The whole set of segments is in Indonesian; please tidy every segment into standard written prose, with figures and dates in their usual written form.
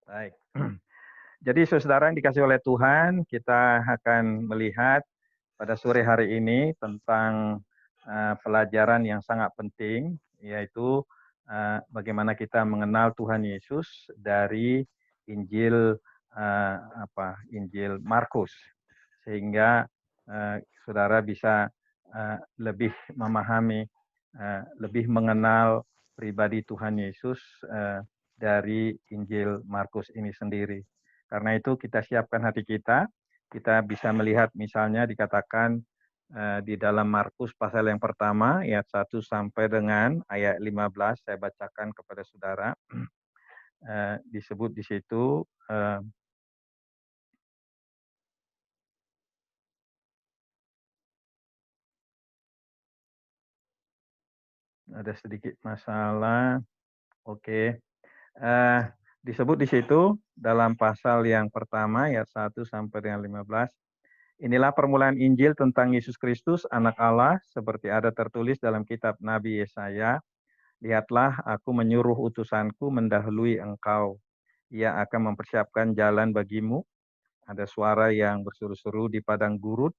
Baik. Jadi saudara yang dikasih oleh Tuhan, kita akan melihat pada sore hari ini tentang pelajaran yang sangat penting, yaitu bagaimana kita mengenal Tuhan Yesus dari Injil Injil Markus, sehingga saudara bisa lebih memahami, lebih mengenal pribadi Tuhan Yesus dari Injil Markus ini sendiri. Karena itu kita siapkan hati kita bisa melihat misalnya dikatakan di dalam Markus pasal yang pertama ayat 1 sampai dengan ayat 15, saya bacakan kepada saudara. Disebut di situ ada sedikit masalah. Oke. Disebut di situ dalam pasal yang pertama ayat 1 sampai dengan 15. Inilah permulaan Injil tentang Yesus Kristus, Anak Allah, seperti ada tertulis dalam kitab Nabi Yesaya. Lihatlah, aku menyuruh utusanku mendahului engkau. Ia akan mempersiapkan jalan bagimu. Ada suara yang berseru-seru di padang gurun.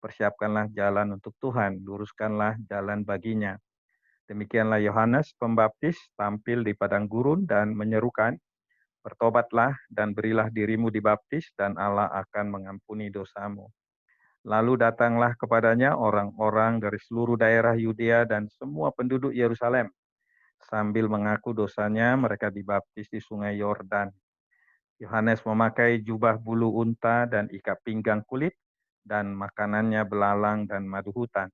Persiapkanlah jalan untuk Tuhan, luruskanlah jalan baginya. Demikianlah Yohanes Pembaptis tampil di padang gurun dan menyerukan, bertobatlah dan berilah dirimu dibaptis dan Allah akan mengampuni dosamu. Lalu datanglah kepadanya orang-orang dari seluruh daerah Yudea dan semua penduduk Yerusalem. Sambil mengaku dosanya, mereka dibaptis di sungai Yordan. Yohanes memakai jubah bulu unta dan ikat pinggang kulit, dan makanannya belalang dan madu hutan.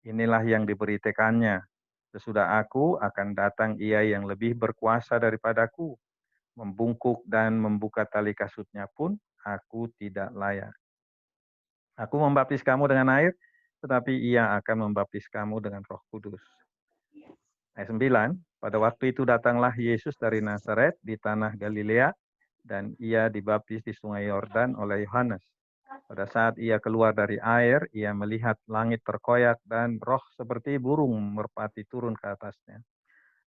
Inilah yang diberitakannya. Sesudah aku akan datang ia yang lebih berkuasa daripadaku. Membungkuk dan membuka tali kasutnya pun aku tidak layak. Aku membaptis kamu dengan air, tetapi ia akan membaptis kamu dengan Roh Kudus. Ayat 9, pada waktu itu datanglah Yesus dari Nazaret di tanah Galilea, dan ia dibaptis di sungai Yordan oleh Yohanes. Pada saat ia keluar dari air, ia melihat langit terkoyak dan roh seperti burung merpati turun ke atasnya.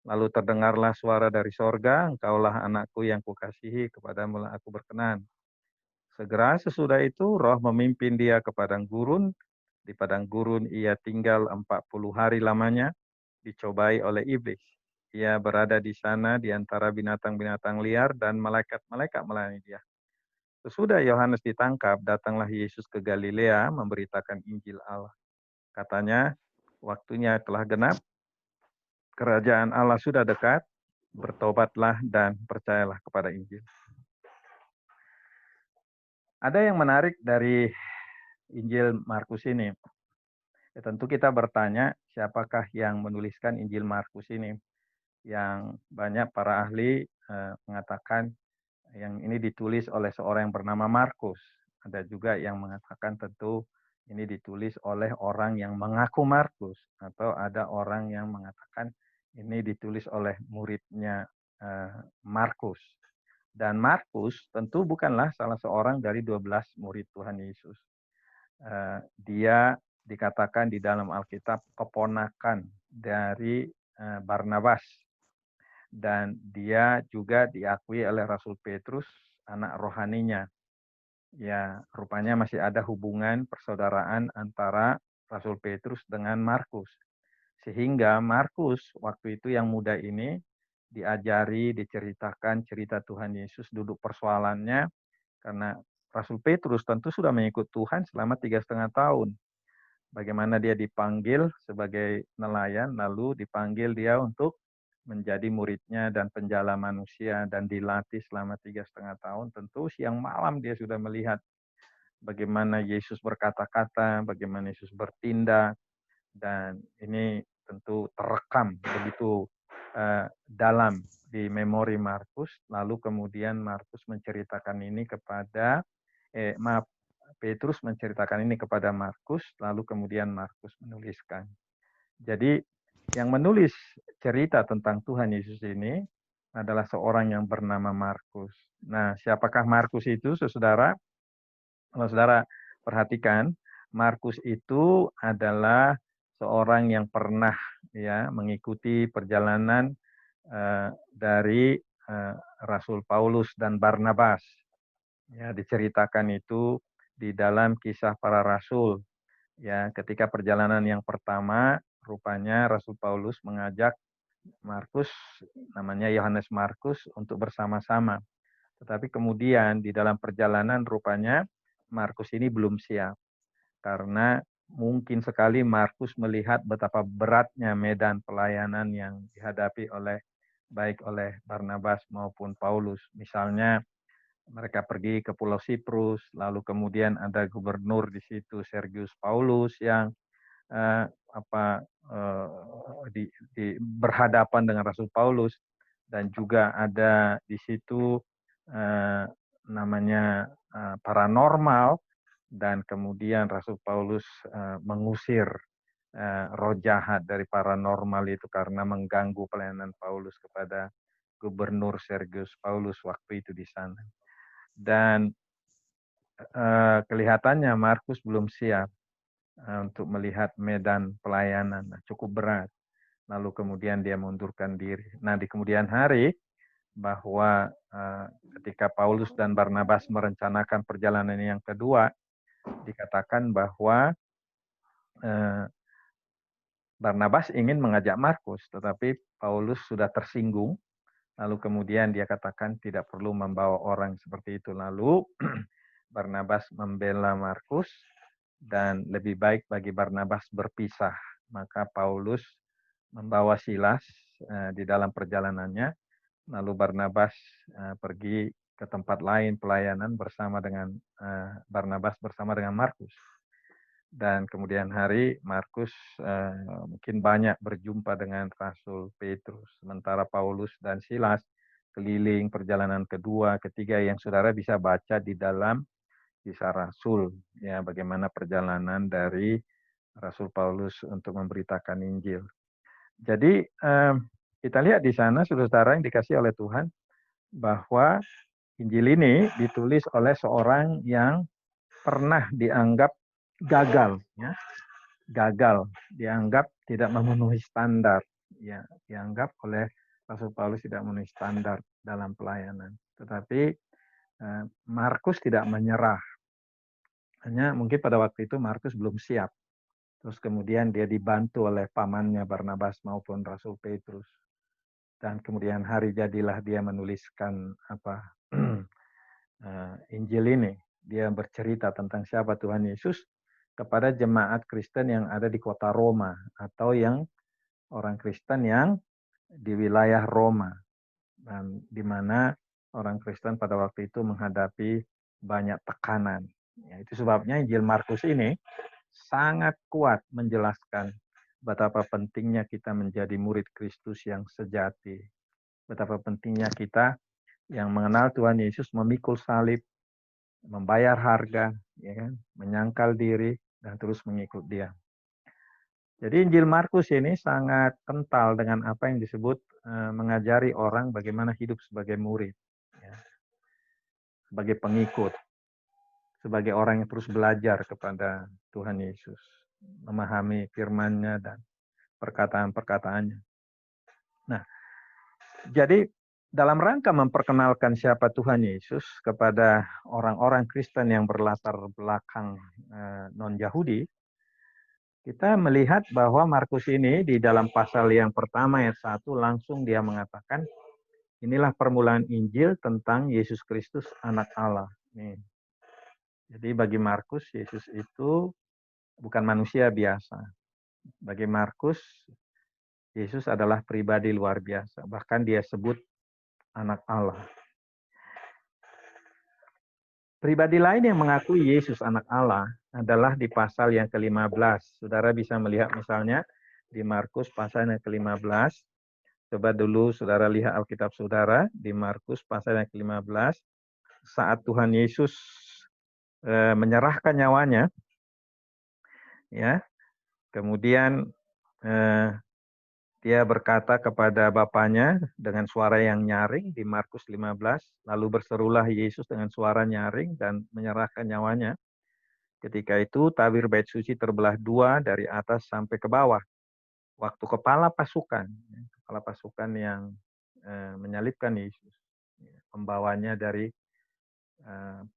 Lalu terdengarlah suara dari sorga, engkaulah anakku yang kukasihi, kepadamu aku berkenan. Segera sesudah itu roh memimpin dia ke padang gurun. Di padang gurun ia tinggal 40 hari lamanya, dicobai oleh iblis. Ia berada di sana di antara binatang-binatang liar dan malaikat-malaikat melayani dia. Sesudah Yohanes ditangkap, datanglah Yesus ke Galilea memberitakan Injil Allah. Katanya, waktunya telah genap, kerajaan Allah sudah dekat, bertobatlah dan percayalah kepada Injil. Ada yang menarik dari Injil Markus ini. Ya, tentu kita bertanya, siapakah yang menuliskan Injil Markus ini? Yang banyak para ahli mengatakan yang ini ditulis oleh seorang yang bernama Markus. Ada juga yang mengatakan tentu ini ditulis oleh orang yang mengaku Markus, atau ada orang yang mengatakan ini ditulis oleh muridnya Markus. Dan Markus tentu bukanlah salah seorang dari 12 murid Tuhan Yesus. Dia dikatakan di dalam Alkitab keponakan dari Barnabas. Dan dia juga diakui oleh Rasul Petrus, anak rohaninya. Ya, rupanya masih ada hubungan persaudaraan antara Rasul Petrus dengan Markus. Sehingga Markus waktu itu yang muda ini diajari, diceritakan cerita Tuhan Yesus, duduk persoalannya, karena Rasul Petrus tentu sudah mengikut Tuhan selama 3,5 tahun. Bagaimana dia dipanggil sebagai nelayan, lalu dipanggil dia untuk menjadi muridnya dan penjala manusia, dan dilatih selama 3,5 tahun. Tentu siang malam dia sudah melihat bagaimana Yesus berkata-kata, bagaimana Yesus bertindak, dan ini tentu terekam begitu dalam di memori Markus. Lalu kemudian Markus menceritakan ini kepada Petrus menceritakan ini kepada Markus, lalu kemudian Markus menuliskan. Jadi yang menulis cerita tentang Tuhan Yesus ini adalah seorang yang bernama Markus. Nah, siapakah Markus itu, saudara? Kalau saudara perhatikan, Markus itu adalah seorang yang pernah ya mengikuti perjalanan dari Rasul Paulus dan Barnabas. Ya, diceritakan itu di dalam Kisah Para Rasul. Ya, ketika perjalanan yang pertama, rupanya Rasul Paulus mengajak Markus, namanya Yohanes Markus, untuk bersama-sama. Tetapi kemudian di dalam perjalanan rupanya Markus ini belum siap. Karena mungkin sekali Markus melihat betapa beratnya medan pelayanan yang dihadapi baik oleh Barnabas maupun Paulus. Misalnya mereka pergi ke Pulau Siprus, lalu kemudian ada gubernur di situ Sergius Paulus yang eh, apa eh, berhadapan dengan Rasul Paulus, dan juga ada di situ namanya paranormal, dan kemudian Rasul Paulus mengusir roh jahat dari paranormal itu karena mengganggu pelayanan Paulus kepada gubernur Sergius Paulus waktu itu di sana. Dan kelihatannya Markus belum siap untuk melihat medan pelayanan, cukup berat. Lalu kemudian dia mengundurkan diri. Nah, di kemudian hari, bahwa ketika Paulus dan Barnabas merencanakan perjalanan yang kedua, dikatakan bahwa Barnabas ingin mengajak Markus, tetapi Paulus sudah tersinggung. Lalu kemudian dia katakan tidak perlu membawa orang seperti itu. Lalu Barnabas membela Markus, dan lebih baik bagi Barnabas berpisah. Maka Paulus membawa Silas di dalam perjalanannya, lalu Barnabas pergi ke tempat lain pelayanan bersama dengan Barnabas bersama dengan Markus. Dan kemudian hari Markus mungkin banyak berjumpa dengan Rasul Petrus, sementara Paulus dan Silas keliling perjalanan kedua, ketiga yang saudara bisa baca di dalam Kisah Rasul, ya, bagaimana perjalanan dari Rasul Paulus untuk memberitakan Injil. Jadi kita lihat di sana, saudara yang dikasih oleh Tuhan, bahwa Injil ini ditulis oleh seorang yang pernah dianggap gagal, ya, gagal, dianggap tidak memenuhi standar, ya, dianggap oleh Rasul Paulus tidak memenuhi standar dalam pelayanan. Tetapi Markus tidak menyerah. Hanya mungkin pada waktu itu Markus belum siap. Terus kemudian dia dibantu oleh pamannya Barnabas maupun Rasul Petrus. Dan kemudian hari jadilah dia menuliskan Injil ini. Dia bercerita tentang siapa Tuhan Yesus kepada jemaat Kristen yang ada di kota Roma, atau yang orang Kristen yang di wilayah Roma, dan di mana orang Kristen pada waktu itu menghadapi banyak tekanan. Ya, itu sebabnya Injil Markus ini sangat kuat menjelaskan betapa pentingnya kita menjadi murid Kristus yang sejati. Betapa pentingnya kita yang mengenal Tuhan Yesus memikul salib, membayar harga, ya kan, menyangkal diri, dan terus mengikut Dia. Jadi Injil Markus ini sangat kental dengan apa yang disebut mengajari orang bagaimana hidup sebagai murid, ya, sebagai pengikut, sebagai orang yang terus belajar kepada Tuhan Yesus, memahami firman-Nya dan perkataan-perkataannya. Nah, jadi dalam rangka memperkenalkan siapa Tuhan Yesus kepada orang-orang Kristen yang berlatar belakang non-Yahudi, kita melihat bahwa Markus ini di dalam pasal yang pertama ayat 1 langsung dia mengatakan, inilah permulaan Injil tentang Yesus Kristus anak Allah. Nih. Jadi bagi Markus, Yesus itu bukan manusia biasa. Bagi Markus, Yesus adalah pribadi luar biasa. Bahkan dia sebut anak Allah. Pribadi lain yang mengakui Yesus anak Allah adalah di pasal yang ke-15. Saudara bisa melihat misalnya di Markus pasal yang ke-15. Coba dulu saudara lihat Alkitab saudara di Markus pasal yang ke-15. Saat Tuhan Yesus menyerahkan nyawanya, ya, kemudian dia berkata kepada Bapaknya dengan suara yang nyaring di Markus 15, lalu berserulah Yesus dengan suara nyaring dan menyerahkan nyawanya. Ketika itu tabir bait suci terbelah dua dari atas sampai ke bawah. Waktu kepala pasukan yang menyalibkan Yesus membawanya dari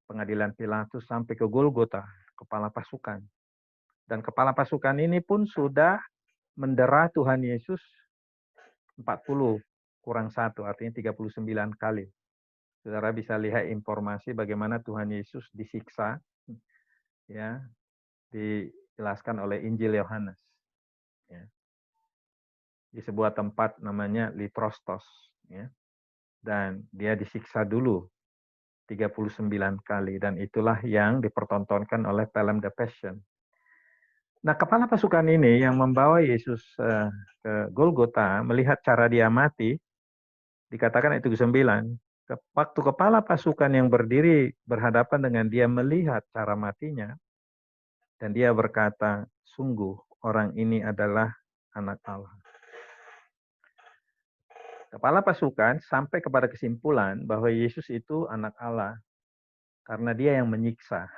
pengadilan Pilatus sampai ke Golgota, kepala pasukan. Dan kepala pasukan ini pun sudah mendera Tuhan Yesus 40 kurang 1, artinya 39 kali. Saudara bisa lihat informasi bagaimana Tuhan Yesus disiksa, ya, dijelaskan oleh Injil Yohanes. Ya. Di sebuah tempat namanya Litrostos. Ya. Dan dia disiksa dulu 39 kali. Dan itulah yang dipertontonkan oleh film The Passion. Nah, kepala pasukan ini yang membawa Yesus ke Golgota, melihat cara dia mati, dikatakan itu ke-9. Waktu kepala pasukan yang berdiri berhadapan dengan dia melihat cara matinya, dan dia berkata, sungguh orang ini adalah anak Allah. Kepala pasukan sampai kepada kesimpulan bahwa Yesus itu anak Allah, karena dia yang menyiksa.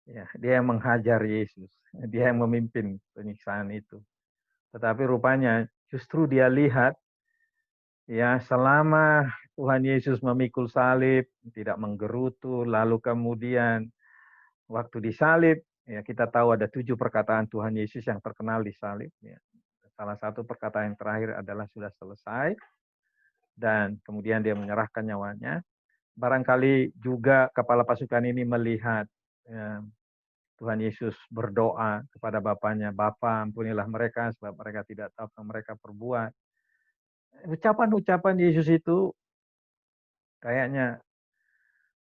Ya, dia yang menghajar Yesus. Dia yang memimpin penyiksaan itu. Tetapi rupanya justru dia lihat, ya, selama Tuhan Yesus memikul salib, tidak menggerutu, lalu kemudian waktu disalib, ya kita tahu ada 7 perkataan Tuhan Yesus yang terkenal di salib. Ya. Salah satu perkataan yang terakhir adalah sudah selesai, dan kemudian dia menyerahkan nyawanya. Barangkali juga kepala pasukan ini melihat ya, Tuhan Yesus berdoa kepada Bapaknya, Bapa ampunilah mereka sebab mereka tidak tahu apa mereka perbuat. Ucapan-ucapan Yesus itu kayaknya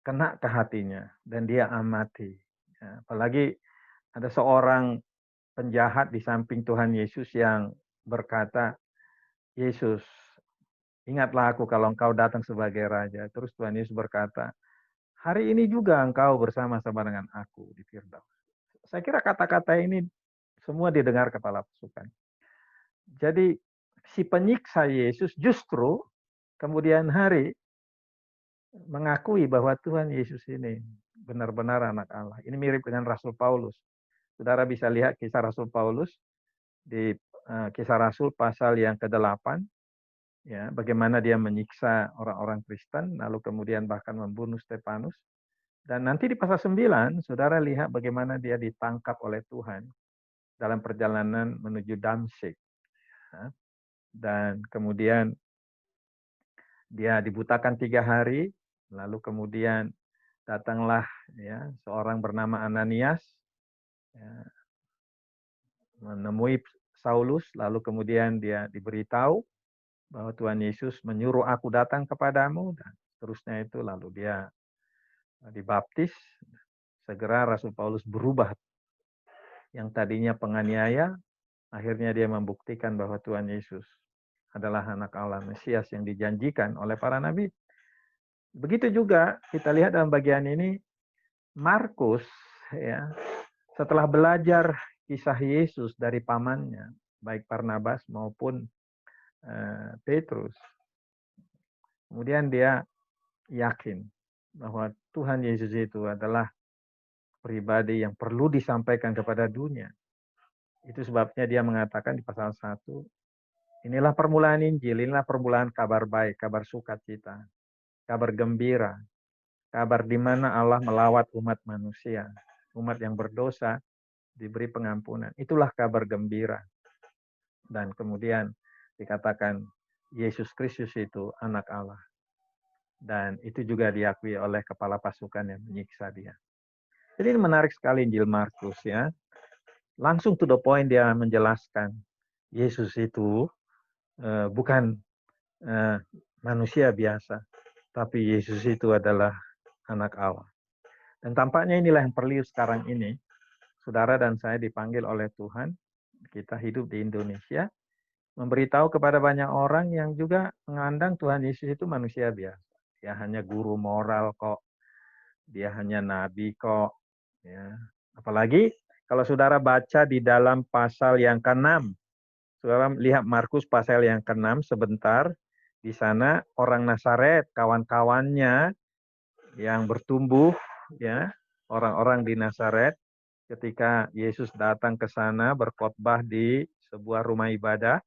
kena ke hatinya dan dia amati. Ya, apalagi ada seorang penjahat di samping Tuhan Yesus yang berkata, Yesus, ingatlah aku kalau engkau datang sebagai raja. Terus Tuhan Yesus berkata, hari ini juga engkau bersama-sama dengan aku di Firdaus. Saya kira kata-kata ini semua didengar kepala pasukan. Jadi si penyiksa Yesus justru kemudian hari mengakui bahwa Tuhan Yesus ini benar-benar anak Allah. Ini mirip dengan Rasul Paulus. Saudara bisa lihat kisah Rasul Paulus di kisah Rasul pasal yang ke-8, ya, bagaimana dia menyiksa orang-orang Kristen, lalu kemudian bahkan membunuh Stefanus. Dan nanti di pasal 9, saudara lihat bagaimana dia ditangkap oleh Tuhan dalam perjalanan menuju Damsyik. Ya. Dan kemudian dia dibutakan 3 hari, lalu kemudian datanglah ya seorang bernama Ananias, ya, menemui Saulus, lalu kemudian dia diberitahu bahwa Tuhan Yesus menyuruh aku datang kepadamu, dan seterusnya itu, lalu dia dibaptis. Segera Rasul Paulus berubah, yang tadinya penganiaya, akhirnya dia membuktikan bahwa Tuhan Yesus adalah anak Allah, Mesias yang dijanjikan oleh para nabi. Begitu juga kita lihat dalam bagian ini, Markus, ya, setelah belajar kisah Yesus dari pamannya, baik Barnabas maupun Petrus, kemudian dia yakin bahwa Tuhan Yesus itu adalah pribadi yang perlu disampaikan kepada dunia. Itu sebabnya dia mengatakan di pasal 1, inilah permulaan Injil, inilah permulaan kabar baik, kabar sukacita, kabar gembira, kabar di mana Allah melawat umat manusia, umat yang berdosa diberi pengampunan. Itulah kabar gembira. Dan kemudian dikatakan Yesus Kristus itu anak Allah. Dan itu juga diakui oleh kepala pasukan yang menyiksa dia. Jadi ini menarik sekali Injil Markus, ya. Langsung to the point dia menjelaskan Yesus itu bukan manusia biasa, tapi Yesus itu adalah anak Allah. Dan tampaknya inilah yang perlu sekarang ini. Saudara dan saya dipanggil oleh Tuhan, kita hidup di Indonesia, memberitahu kepada banyak orang yang juga mengandang Tuhan Yesus itu manusia biasa. Dia hanya guru moral kok, dia hanya nabi kok. Ya. Apalagi kalau saudara baca di dalam pasal yang ke-6, saudara lihat Markus pasal yang ke-6 sebentar, di sana orang Nazaret, kawan-kawannya yang bertumbuh, ya, orang-orang di Nazaret, ketika Yesus datang ke sana berkhotbah di sebuah rumah ibadah,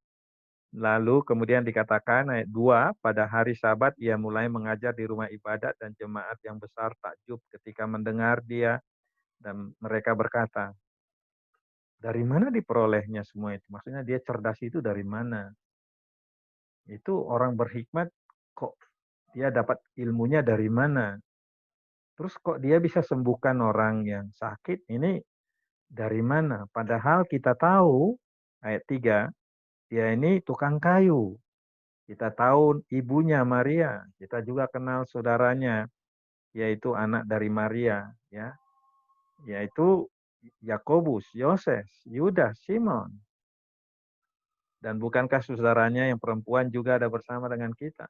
Lalu kemudian dikatakan ayat 2, pada hari Sabat ia mulai mengajar di rumah ibadat dan jemaat yang besar takjub ketika mendengar dia dan mereka berkata, dari mana diperolehnya semua itu? Maksudnya dia cerdas itu dari mana? Itu orang berhikmat kok dia dapat ilmunya dari mana? Terus kok dia bisa sembuhkan orang yang sakit? Ini dari mana? Padahal kita tahu ayat 3, dia ini tukang kayu. Kita tahu ibunya Maria, kita juga kenal saudaranya, yaitu anak dari Maria, ya, yaitu Yakobus, Yoses, Yudas, Simon. Dan bukankah saudaranya yang perempuan juga ada bersama dengan kita?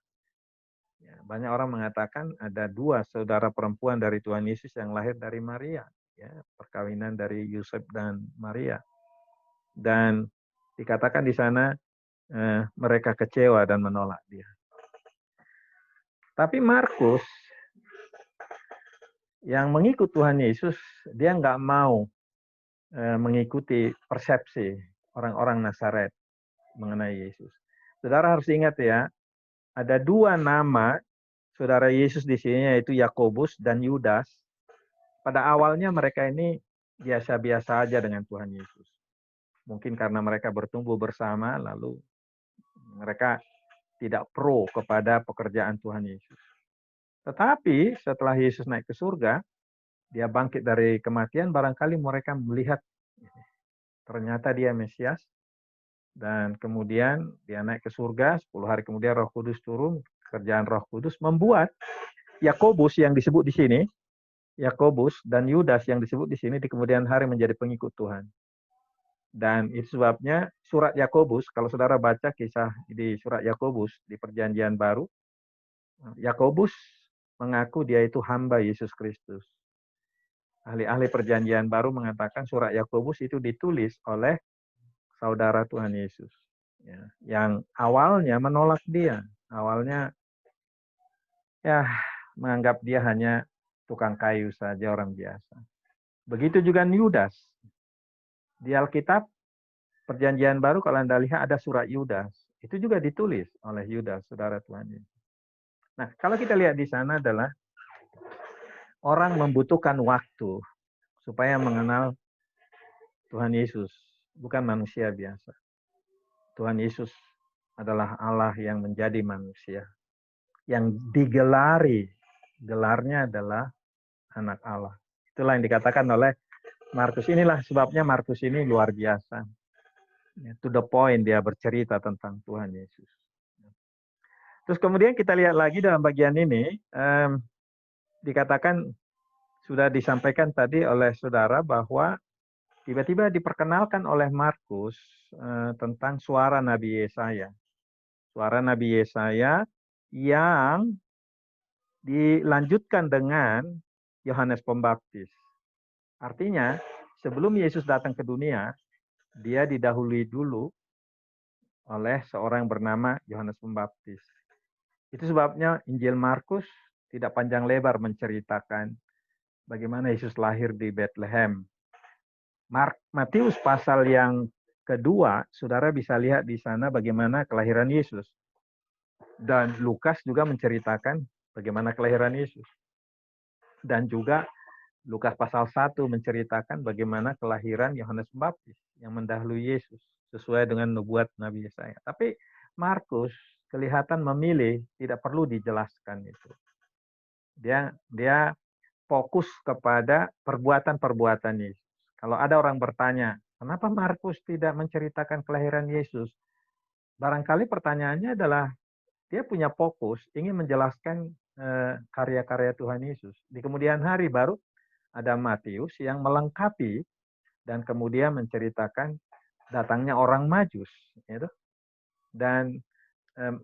Ya, banyak orang mengatakan ada 2 saudara perempuan dari Tuhan Yesus yang lahir dari Maria, ya, perkawinan dari Yusuf dan Maria. Dan dikatakan di sana mereka kecewa dan menolak dia. Tapi Markus yang mengikut Tuhan Yesus, dia nggak mau mengikuti persepsi orang-orang Nazaret mengenai Yesus. Saudara harus ingat ya, ada 2 nama saudara Yesus di sini, yaitu Yakobus dan Yudas. Pada awalnya mereka ini biasa-biasa aja dengan Tuhan Yesus. Mungkin karena mereka bertumbuh bersama, lalu mereka tidak pro kepada pekerjaan Tuhan Yesus. Tetapi setelah Yesus naik ke surga, dia bangkit dari kematian, barangkali mereka melihat ternyata dia Mesias, dan kemudian dia naik ke surga, 10 hari kemudian Roh Kudus turun, kerjaan Roh Kudus membuat Yakobus yang disebut di sini, Yakobus dan Yudas yang disebut di sini di kemudian hari menjadi pengikut Tuhan. Dan itu sebabnya surat Yakobus, kalau saudara baca kisah di surat Yakobus di Perjanjian Baru, Yakobus mengaku dia itu hamba Yesus Kristus. Ahli-ahli Perjanjian Baru mengatakan surat Yakobus itu ditulis oleh saudara Tuhan Yesus, ya, yang awalnya menolak dia, awalnya ya menganggap dia hanya tukang kayu saja, orang biasa. Begitu juga Yudas. Di Alkitab Perjanjian Baru kalau Anda lihat ada surat Yudas, itu juga ditulis oleh Yudas, saudara Tuhan Yesus. Nah, kalau kita lihat di sana adalah orang membutuhkan waktu supaya mengenal Tuhan Yesus, bukan manusia biasa. Tuhan Yesus adalah Allah yang menjadi manusia, yang digelari, gelarnya adalah anak Allah. Itulah yang dikatakan oleh Markus. Inilah sebabnya Markus ini luar biasa. To the point dia bercerita tentang Tuhan Yesus. Terus kemudian kita lihat lagi dalam bagian ini, dikatakan, sudah disampaikan tadi oleh saudara bahwa tiba-tiba diperkenalkan oleh Markus tentang suara Nabi Yesaya. Suara Nabi Yesaya yang dilanjutkan dengan Yohanes Pembaptis. Artinya, sebelum Yesus datang ke dunia, dia didahului dulu oleh seorang bernama Yohanes Pembaptis. Itu sebabnya Injil Markus tidak panjang lebar menceritakan bagaimana Yesus lahir di Bethlehem. Matius pasal yang kedua, saudara bisa lihat di sana bagaimana kelahiran Yesus. Dan Lukas juga menceritakan bagaimana kelahiran Yesus. Dan juga Lukas pasal 1 menceritakan bagaimana kelahiran Yohanes Pembaptis yang mendahului Yesus sesuai dengan nubuat Nabi Yesaya. Tapi Markus kelihatan memilih tidak perlu dijelaskan itu. Dia fokus kepada perbuatan-perbuatan Yesus. Kalau ada orang bertanya, kenapa Markus tidak menceritakan kelahiran Yesus? Barangkali pertanyaannya adalah dia punya fokus ingin menjelaskan karya-karya Tuhan Yesus. Di kemudian hari baru ada Matius yang melengkapi dan kemudian menceritakan datangnya orang Majus, gitu. Dan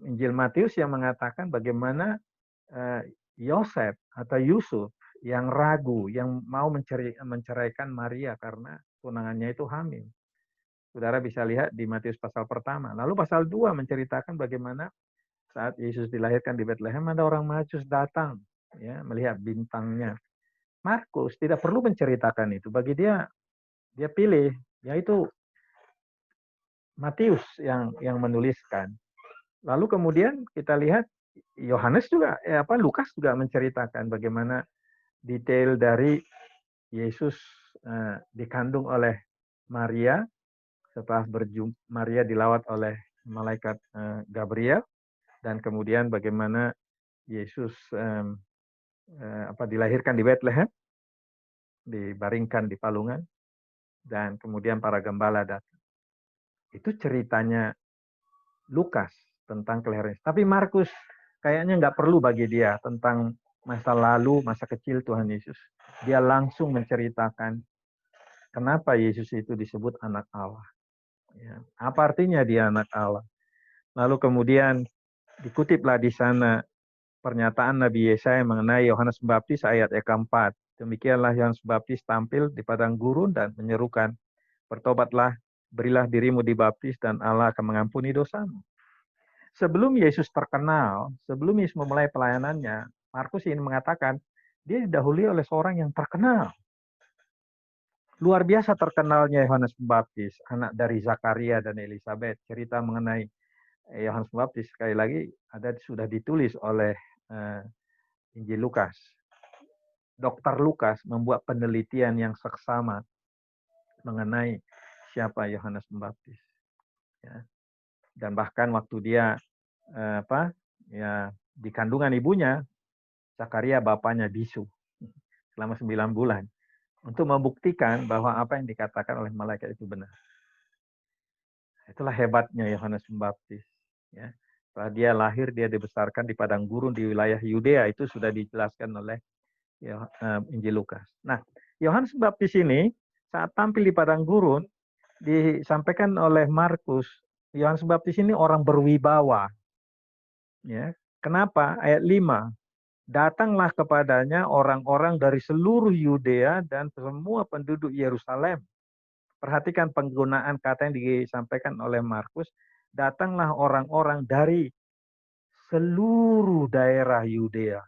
Injil Matius yang mengatakan bagaimana Yosef atau Yusuf yang ragu, yang mau menceraikan Maria karena tunangannya itu hamil. Saudara bisa lihat di Matius pasal pertama. Lalu pasal 2 menceritakan bagaimana saat Yesus dilahirkan di Bethlehem ada orang Majus datang, ya, melihat bintangnya. Markus tidak perlu menceritakan itu. Bagi dia, dia pilih, yaitu Matius yang menuliskan. Lalu kemudian kita lihat Yohanes juga, Lukas juga menceritakan bagaimana detail dari Yesus dikandung oleh Maria setelah Maria dilawat oleh malaikat Gabriel, dan kemudian bagaimana Yesus dilahirkan di Bethlehem, dibaringkan di palungan, dan kemudian para gembala datang. Itu ceritanya Lukas tentang kelahiran. Tapi Markus kayaknya nggak perlu bagi dia tentang masa lalu, masa kecil Tuhan Yesus. Dia langsung menceritakan kenapa Yesus itu disebut anak Allah. Ya. Apa artinya dia anak Allah? Lalu kemudian dikutiplah di sana pernyataan Nabi Yesaya mengenai Yohanes Pembaptis ayat yang keempat. Demikianlah Yohanes Pembaptis tampil di padang gurun dan menyerukan, bertobatlah, berilah dirimu dibaptis dan Allah akan mengampuni dosamu. Sebelum Yesus terkenal, sebelum Yesus memulai pelayanannya, Markus ingin mengatakan, dia didahului oleh seorang yang terkenal. Luar biasa terkenalnya Yohanes Pembaptis, anak dari Zakaria dan Elizabeth. Cerita mengenai Yohanes Pembaptis sekali lagi sudah ditulis oleh Injil Lukas. Dr. Lukas membuat penelitian yang seksama mengenai siapa Yohanes Pembaptis. Ya. Dan bahkan waktu dia di kandungan ibunya, Zakaria bapaknya bisu selama 9 bulan untuk membuktikan bahwa apa yang dikatakan oleh malaikat itu benar. Itulah hebatnya Yohanes Pembaptis. Ya. Setelah dia lahir, dia dibesarkan di padang gurun di wilayah Yudea. Itu sudah dijelaskan oleh Injil Lukas. Nah, Yohanes Pembaptis ini saat tampil di padang gurun disampaikan oleh Markus. Yohanes Pembaptis ini orang berwibawa. Ya. Kenapa? Ayat 5. Datanglah kepadanya orang-orang dari seluruh Yudea dan semua penduduk Yerusalem. Perhatikan penggunaan kata yang disampaikan oleh Markus. Datanglah orang-orang dari seluruh daerah Yudea.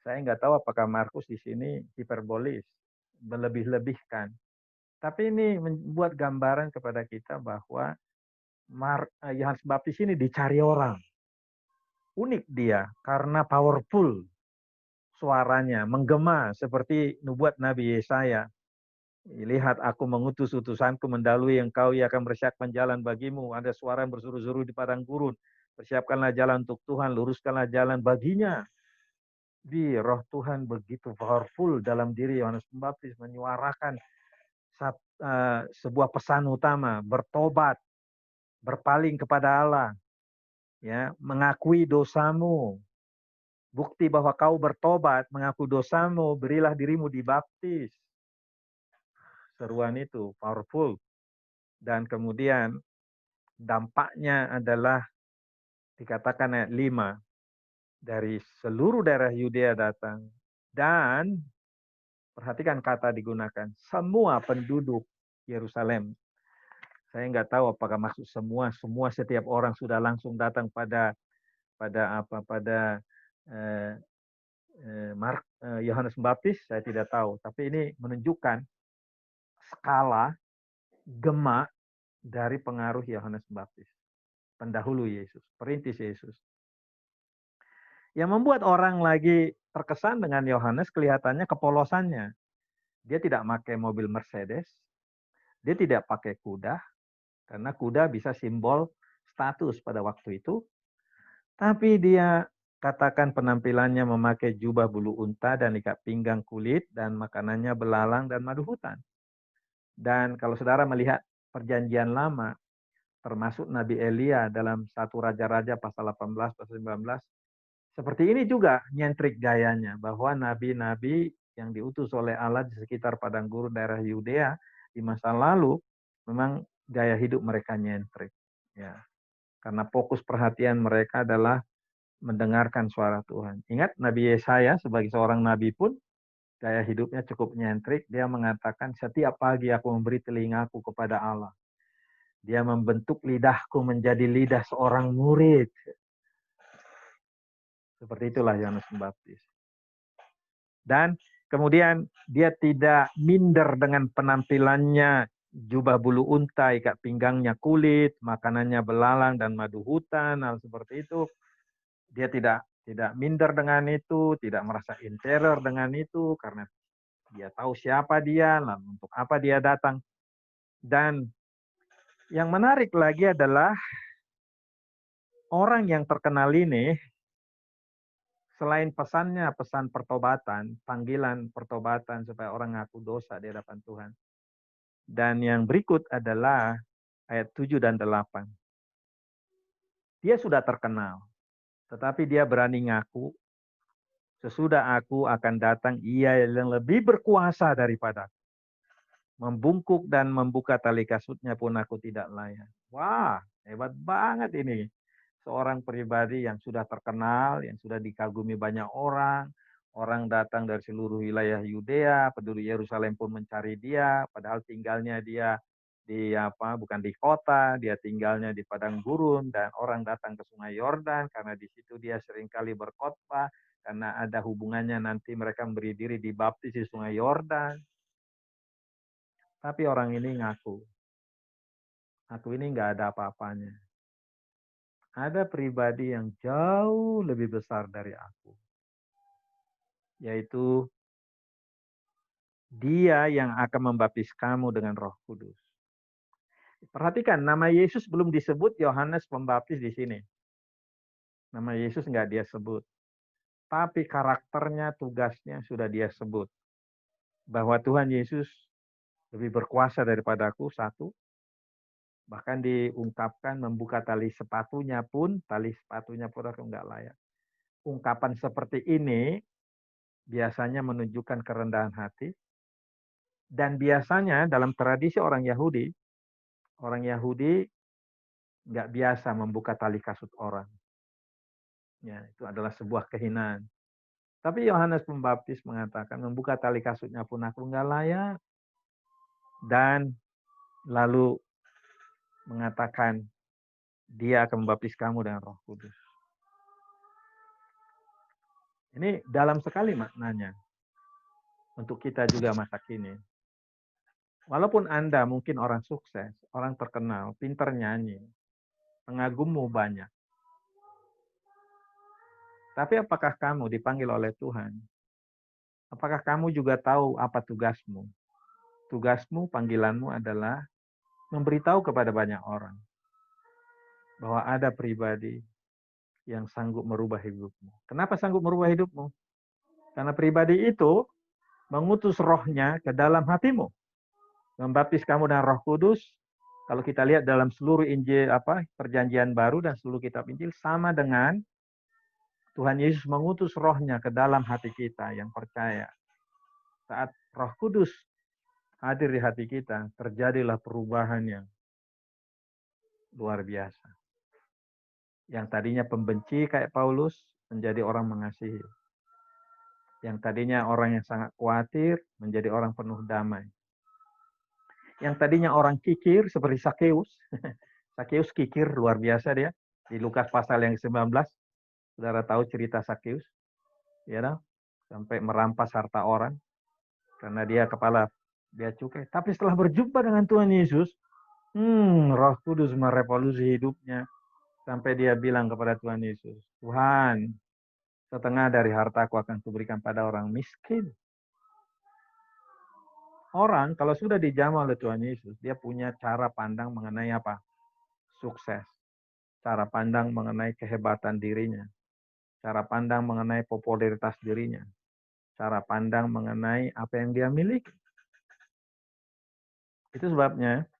Saya nggak tahu apakah Markus di sini hiperbolis, berlebih-lebihkan. Tapi ini membuat gambaran kepada kita bahwa Yohanes Pembaptis ini dicari orang. Unik dia karena powerful suaranya, menggema seperti nubuat Nabi Yesaya. Lihat aku mengutus utusanku mendahului engkau, ia akan mempersiapkan jalan bagimu. Ada suara yang berseru-seru di padang gurun. Persiapkanlah jalan untuk Tuhan, luruskanlah jalan baginya. Di roh Tuhan begitu powerful dalam diri Yohanes Pembaptis menyuarakan sebuah pesan utama, bertobat, berpaling kepada Allah, ya, mengakui dosamu. Bukti bahwa kau bertobat, mengaku dosamu, berilah dirimu dibaptis. Seruan itu powerful. Dan kemudian dampaknya adalah dikatakan ayat 5. Dari seluruh daerah Yudea datang. Dan perhatikan kata digunakan. Semua penduduk Yerusalem. Saya nggak tahu apakah maksud semua setiap orang sudah langsung datang pada Yohanes Pembaptis, saya tidak tahu. Tapi ini menunjukkan skala gema dari pengaruh Yohanes Pembaptis. Pendahulu Yesus, perintis Yesus. Yang membuat orang lagi terkesan dengan Yohanes kelihatannya kepolosannya. Dia tidak pakai mobil Mercedes, dia tidak pakai kuda, karena kuda bisa simbol status pada waktu itu. Tapi dia katakan penampilannya memakai jubah bulu unta dan ikat pinggang kulit, dan makanannya belalang dan madu hutan. Dan kalau saudara melihat perjanjian lama, termasuk Nabi Elia dalam 1 Raja-Raja pasal 18, pasal 19, seperti ini juga nyentrik gayanya, bahwa nabi-nabi yang diutus oleh Allah di sekitar padang gurun daerah Yudea di masa lalu, memang gaya hidup mereka nyentrik. Ya. Karena fokus perhatian mereka adalah mendengarkan suara Tuhan. Ingat Nabi Yesaya sebagai seorang nabi pun gaya hidupnya cukup nyentrik. Dia mengatakan setiap pagi aku memberi telingaku kepada Allah. Dia membentuk lidahku menjadi lidah seorang murid. Seperti itulah Yohanes Pembaptis. Dan kemudian dia tidak minder dengan penampilannya jubah bulu unta, ikat pinggangnya kulit, makanannya belalang dan madu hutan, hal seperti itu. Dia tidak minder dengan itu, tidak merasa inferior dengan itu, karena dia tahu siapa dia, lalu untuk apa dia datang. Dan yang menarik lagi adalah orang yang terkenal ini, selain pesannya, pesan pertobatan, panggilan pertobatan supaya orang ngaku dosa di hadapan Tuhan. Dan yang berikut adalah ayat 7 dan 8. Dia sudah terkenal, tetapi dia berani ngaku, sesudah aku akan datang, ia yang lebih berkuasa daripada aku. Membungkuk dan membuka tali kasutnya pun aku tidak layak. Wah, hebat banget ini. Seorang pribadi yang sudah terkenal, yang sudah dikagumi banyak orang. Orang datang dari seluruh wilayah Yudea, penduduk Yerusalem pun mencari dia, padahal tinggalnya dia di bukan di kota, dia tinggalnya di padang gurun, dan orang datang ke Sungai Yordan karena di situ dia seringkali berkhotbah, karena ada hubungannya nanti mereka memberi diri dibaptis di Sungai Yordan. Tapi orang ini ngaku, aku ini nggak ada apa-apanya. Ada pribadi yang jauh lebih besar dari aku. Yaitu dia yang akan membaptis kamu dengan Roh Kudus. Perhatikan, nama Yesus belum disebut Yohanes Pembaptis di sini. Nama Yesus nggak dia sebut. Tapi karakternya, tugasnya sudah dia sebut. Bahwa Tuhan Yesus lebih berkuasa daripadaku, satu. Bahkan diungkapkan membuka tali sepatunya pun aku nggak layak. Ungkapan seperti ini biasanya menunjukkan kerendahan hati. Dan biasanya dalam tradisi orang Yahudi nggak biasa membuka tali kasut orang. Ya, itu adalah sebuah kehinaan. Tapi Yohanes Pembaptis mengatakan, membuka tali kasutnya pun aku nggak layak. Dan lalu mengatakan, dia akan membaptis kamu dengan Roh Kudus. Ini dalam sekali maknanya. Untuk kita juga masa kini. Walaupun Anda mungkin orang sukses, orang terkenal, pintar nyanyi, pengagummu banyak. Tapi apakah kamu dipanggil oleh Tuhan? Apakah kamu juga tahu apa tugasmu? Tugasmu, panggilanmu adalah memberitahu kepada banyak orang bahwa ada pribadi yang sanggup merubah hidupmu. Kenapa sanggup merubah hidupmu? Karena pribadi itu mengutus rohnya ke dalam hatimu. Membaptis kamu dengan Roh Kudus. Kalau kita lihat dalam seluruh Injil Perjanjian Baru dan seluruh kitab Injil sama dengan Tuhan Yesus mengutus rohnya ke dalam hati kita yang percaya. Saat Roh Kudus hadir di hati kita, terjadilah perubahan yang luar biasa. Yang tadinya pembenci kayak Paulus, menjadi orang mengasihi. Yang tadinya orang yang sangat khawatir, menjadi orang penuh damai. Yang tadinya orang kikir, seperti Sakeus. Sakeus kikir, luar biasa dia. Di Lukas pasal yang 19, saudara tahu cerita Sakeus. Ya, sampai merampas harta orang. Karena dia kepala bea cukai. Tapi setelah berjumpa dengan Tuhan Yesus, Roh Kudus merevolusi hidupnya. Sampai dia bilang kepada Tuhan Yesus, Tuhan, setengah dari hartaku akan kuberikan pada orang miskin. Orang kalau sudah dijamah oleh Tuhan Yesus, dia punya cara pandang mengenai apa? Sukses. Cara pandang mengenai kehebatan dirinya. Cara pandang mengenai popularitas dirinya. Cara pandang mengenai apa yang dia miliki. Itu sebabnya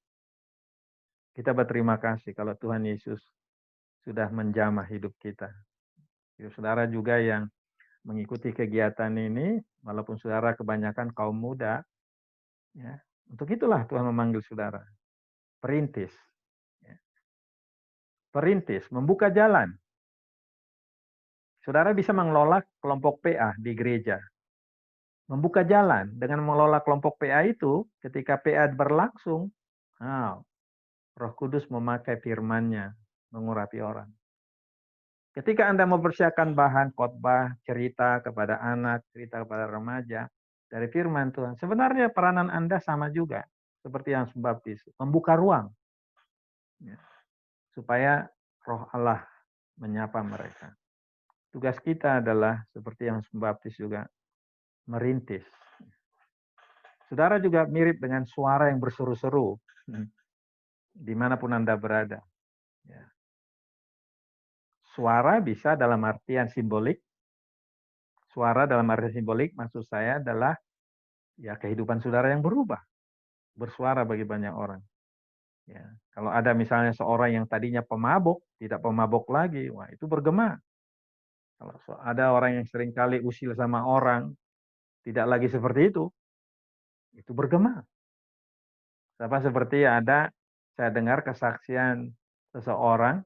kita berterima kasih kalau Tuhan Yesus sudah menjamah hidup kita. Saudara juga yang mengikuti kegiatan ini, walaupun saudara kebanyakan kaum muda, ya, untuk itulah Tuhan memanggil saudara. Perintis. Ya. Perintis, membuka jalan. Saudara bisa mengelola kelompok PA di gereja. Membuka jalan dengan mengelola kelompok PA itu, ketika PA berlangsung, Roh Kudus memakai firman-Nya mengurapi orang. Ketika Anda mempersiapkan bahan khotbah, cerita kepada anak, cerita kepada remaja, dari firman Tuhan, sebenarnya peranan Anda sama juga. seperti yang Baptis, membuka ruang ya, supaya Roh Allah menyapa mereka. Tugas kita adalah seperti yang Baptis juga merintis. Saudara juga mirip dengan suara yang berseru-seru dimanapun Anda berada. Ya. Suara bisa dalam artian simbolik. Suara dalam arti simbolik maksud saya adalah ya kehidupan saudara yang berubah. Bersuara bagi banyak orang. Ya. Kalau ada misalnya seorang yang tadinya pemabuk, tidak pemabuk lagi, wah itu bergema. Kalau ada orang yang seringkali usil sama orang, tidak lagi seperti itu bergema. Sama seperti saya dengar kesaksian seseorang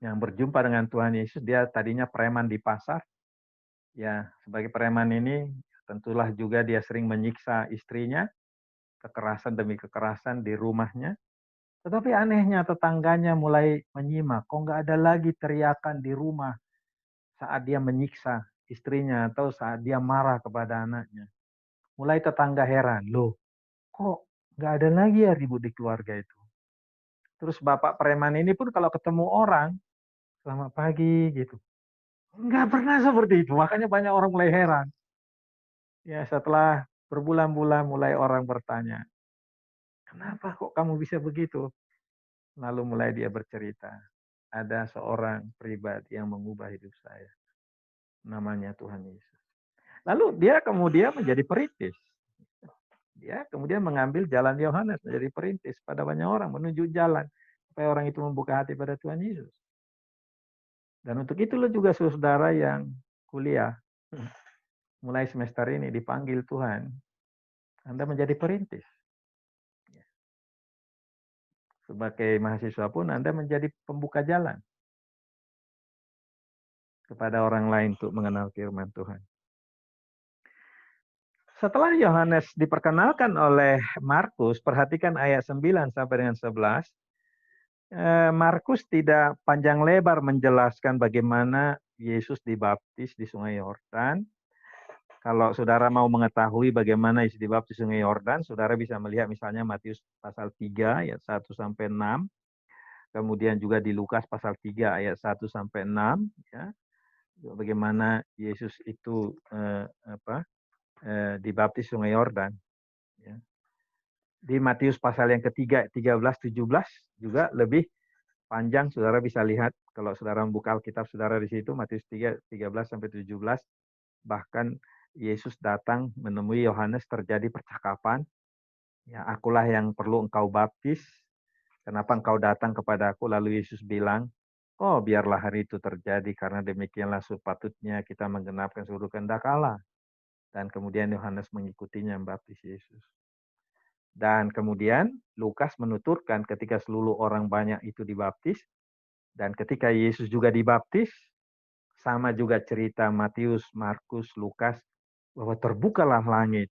yang berjumpa dengan Tuhan Yesus, dia tadinya preman di pasar. Ya, sebagai preman ini tentulah juga dia sering menyiksa istrinya, kekerasan demi kekerasan di rumahnya. Tetapi anehnya tetangganya mulai menyimak, kok nggak ada lagi teriakan di rumah saat dia menyiksa istrinya atau saat dia marah kepada anaknya. Mulai tetangga heran, loh kok nggak ada lagi ya ribut di keluarga itu. Terus bapak preman ini pun kalau ketemu orang, selamat pagi gitu. Nggak pernah seperti itu, makanya banyak orang mulai heran. Ya setelah berbulan-bulan mulai orang bertanya, kenapa kok kamu bisa begitu? Lalu mulai dia bercerita, ada seorang pribadi yang mengubah hidup saya. Namanya Tuhan Yesus. Lalu dia kemudian menjadi perintis. Dia kemudian mengambil jalan Yohanes menjadi perintis pada banyak orang, menunjuk jalan supaya orang itu membuka hati pada Tuhan Yesus. Dan untuk itulah juga saudara yang kuliah, mulai semester ini dipanggil Tuhan, Anda menjadi perintis. Sebagai mahasiswa pun Anda menjadi pembuka jalan kepada orang lain untuk mengenal firman Tuhan. Setelah Yohanes diperkenalkan oleh Markus, perhatikan ayat 9 sampai dengan 11. Markus tidak panjang lebar menjelaskan bagaimana Yesus dibaptis di Sungai Yordan. Kalau saudara mau mengetahui bagaimana Yesus dibaptis di Sungai Yordan, saudara bisa melihat misalnya Matius pasal 3 ayat 1 sampai 6. Kemudian juga di Lukas pasal 3 ayat 1 sampai 6 ya. Bagaimana Yesus itu dibaptis Sungai Yordan ya. Di Matius pasal yang ketiga 13-17 juga lebih panjang, saudara bisa lihat kalau saudara membuka Alkitab saudara di situ Matius 3 13 sampai 17. Bahkan Yesus datang menemui Yohanes, terjadi percakapan. Ya, akulah yang perlu engkau baptis. Kenapa engkau datang kepada aku? Lalu Yesus bilang, oh biarlah hari itu terjadi karena demikianlah sepatutnya kita menggenapkan seluruh kehendak Allah. Dan kemudian Yohanes mengikutinya membaptis Yesus. Dan kemudian Lukas menuturkan ketika seluruh orang banyak itu dibaptis, dan ketika Yesus juga dibaptis, sama juga cerita Matius, Markus, Lukas, bahwa terbukalah langit.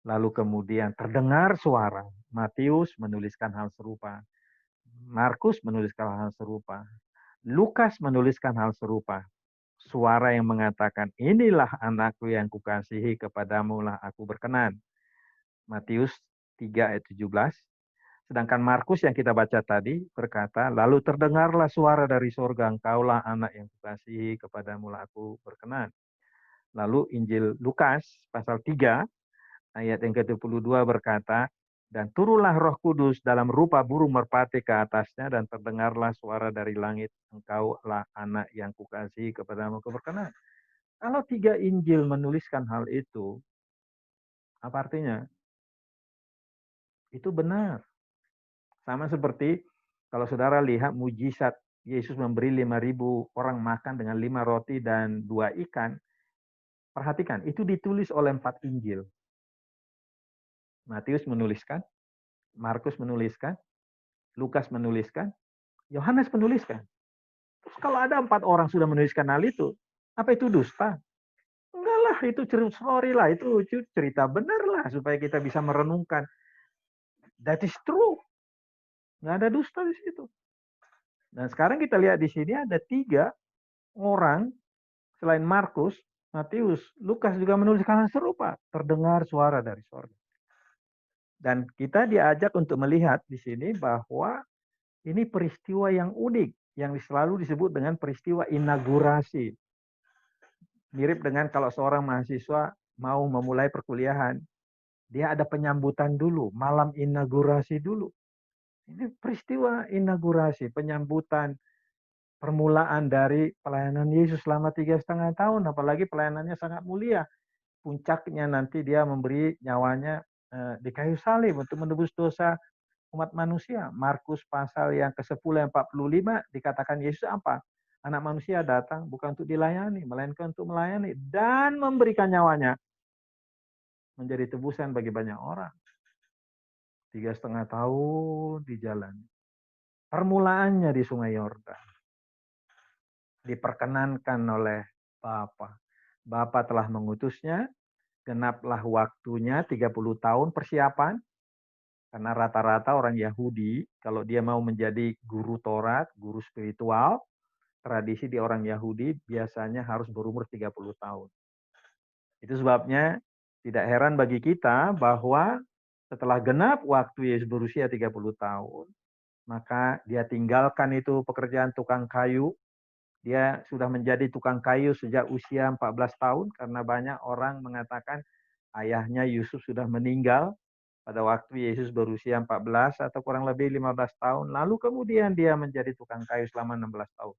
Lalu kemudian terdengar suara. Matius menuliskan hal serupa. Markus menuliskan hal serupa. Lukas menuliskan hal serupa. Suara yang mengatakan, inilah anakku yang kukasihi, kepadamu lah aku berkenan. Matius 3 ayat 17. Sedangkan Markus yang kita baca tadi berkata, lalu terdengarlah suara dari surga, engkaulah anak yang kukasihi, kepadamu lah aku berkenan. Lalu Injil Lukas pasal 3 ayat yang ke-22 berkata, dan turunlah Roh Kudus dalam rupa burung merpati ke atasnya, dan terdengarlah suara dari langit, engkaulah anak yang kukasihi, kepadamu aku berkenan. Kalau 3 Injil menuliskan hal itu, apa artinya? Itu benar. Sama seperti kalau saudara lihat mujizat Yesus memberi 5.000 orang makan dengan 5 roti dan 2 ikan. Perhatikan, itu ditulis oleh 4 Injil. Matius menuliskan, Markus menuliskan, Lukas menuliskan, Yohanes menuliskan. Terus kalau ada 4 orang sudah menuliskan hal itu, apa itu dusta? Enggak lah, itu sorry lah, itu cerita benar lah supaya kita bisa merenungkan. That is true. Nggak ada dusta di situ. Dan sekarang kita lihat di sini ada 3 orang selain Markus, Matius, Lukas juga menuliskan hal serupa. Terdengar suara dari sorga. Dan kita diajak untuk melihat di sini bahwa ini peristiwa yang unik, yang selalu disebut dengan peristiwa inaugurasi. Mirip dengan kalau seorang mahasiswa mau memulai perkuliahan, dia ada penyambutan dulu, malam inaugurasi dulu. Ini peristiwa inaugurasi, penyambutan, permulaan dari pelayanan Yesus selama 3,5 tahun, apalagi pelayanannya sangat mulia. Puncaknya nanti dia memberi nyawanya di kayu salib untuk menebus dosa umat manusia. Markus pasal yang ke-10 ayat 45 dikatakan Yesus apa? Anak manusia datang bukan untuk dilayani, melainkan untuk melayani dan memberikan nyawanya menjadi tebusan bagi banyak orang. 3,5 tahun di jalan. Permulaannya di Sungai Yordan. Diperkenankan oleh Bapa. Bapa telah mengutusnya, genaplah waktunya 30 tahun persiapan. Karena rata-rata orang Yahudi, kalau dia mau menjadi guru Taurat, guru spiritual, tradisi di orang Yahudi biasanya harus berumur 30 tahun. Itu sebabnya tidak heran bagi kita bahwa setelah genap waktu Yesus berusia 30 tahun, maka dia tinggalkan itu pekerjaan tukang kayu. Dia sudah menjadi tukang kayu sejak usia 14 tahun karena banyak orang mengatakan ayahnya Yusuf sudah meninggal pada waktu Yesus berusia 14 atau kurang lebih 15 tahun. Lalu kemudian dia menjadi tukang kayu selama 16 tahun.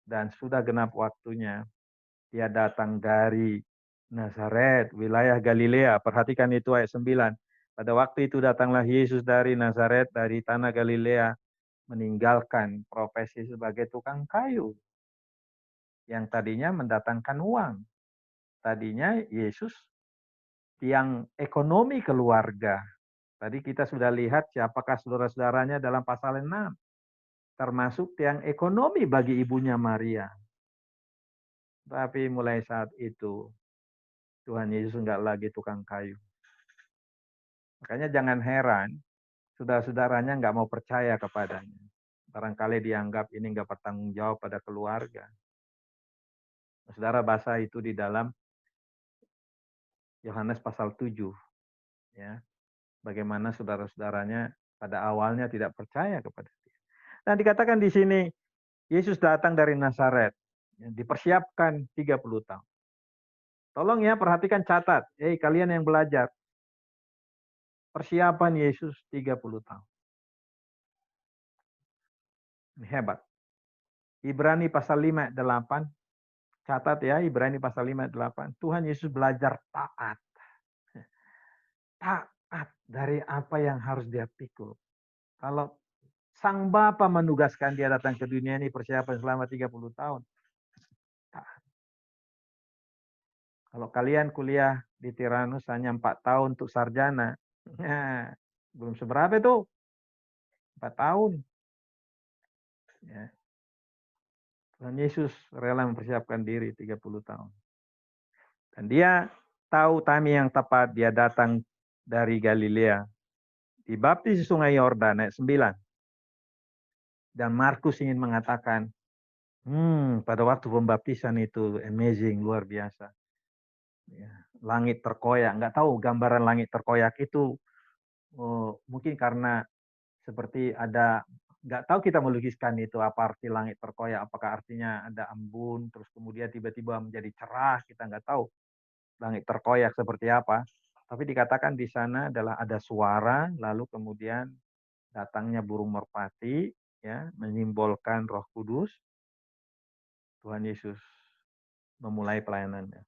Dan sudah genap waktunya. Dia datang dari Nazaret, wilayah Galilea. Perhatikan itu ayat 9. Pada waktu itu datanglah Yesus dari Nazaret, dari tanah Galilea, meninggalkan profesi sebagai tukang kayu. Yang tadinya mendatangkan uang. Tadinya Yesus tiang ekonomi keluarga. Tadi kita sudah lihat siapakah saudara-saudaranya dalam pasal 6. Termasuk tiang ekonomi bagi ibunya Maria. Tapi mulai saat itu, Tuhan Yesus enggak lagi tukang kayu. Makanya jangan heran, saudara-saudaranya enggak mau percaya kepadanya. Barangkali dianggap ini enggak bertanggung jawab pada keluarga. Saudara baca itu di dalam Yohanes pasal 7. Ya, bagaimana saudara-saudaranya pada awalnya tidak percaya kepada dia. Nah, dikatakan di sini, Yesus datang dari Nazaret. Dipersiapkan 30 tahun. Tolong ya, perhatikan, catat. Kalian yang belajar. Persiapan Yesus 30 tahun. Ini hebat. Ibrani pasal 5 ayat 8. Catat ya, Ibrani pasal 5 ayat 8. Tuhan Yesus belajar taat. Taat dari apa yang harus dia pikul. Kalau Sang Bapa menugaskan dia datang ke dunia ini persiapan selama 30 tahun. Taat. Kalau kalian kuliah di Tiranus hanya 4 tahun untuk sarjana, ya, belum seberapa itu. 4 tahun. Ya. Tuhan Yesus rela mempersiapkan diri 30 tahun. Dan dia tahu time yang tepat, dia datang dari Galilea. Dibaptis di Sungai Yordan ayat 9. Dan Markus ingin mengatakan, pada waktu pembaptisan itu amazing, luar biasa. Ya, langit terkoyak, nggak tahu gambaran langit terkoyak itu mungkin karena seperti ada, nggak tahu kita melukiskan itu apa arti langit terkoyak, apakah artinya ada embun, terus kemudian tiba-tiba menjadi cerah, kita nggak tahu langit terkoyak seperti apa. Tapi dikatakan di sana adalah ada suara, lalu kemudian datangnya burung merpati, ya, menyimbolkan Roh Kudus. Tuhan Yesus memulai pelayanannya.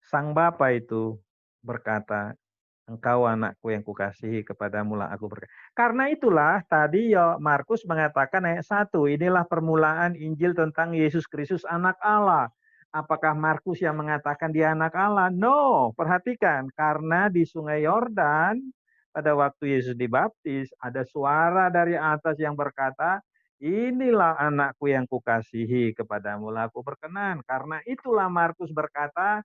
Sang Bapa itu berkata, engkau anakku yang kukasihi, kepadamu lah aku berkata. Karena itulah tadi Markus mengatakan ayat 1, inilah permulaan Injil tentang Yesus Kristus anak Allah. Apakah Markus yang mengatakan dia anak Allah? No, perhatikan. Karena di Sungai Yordan, pada waktu Yesus dibaptis, ada suara dari atas yang berkata, inilah anakku yang kukasihi, kepadamu lah aku berkenan. Karena itulah Markus berkata,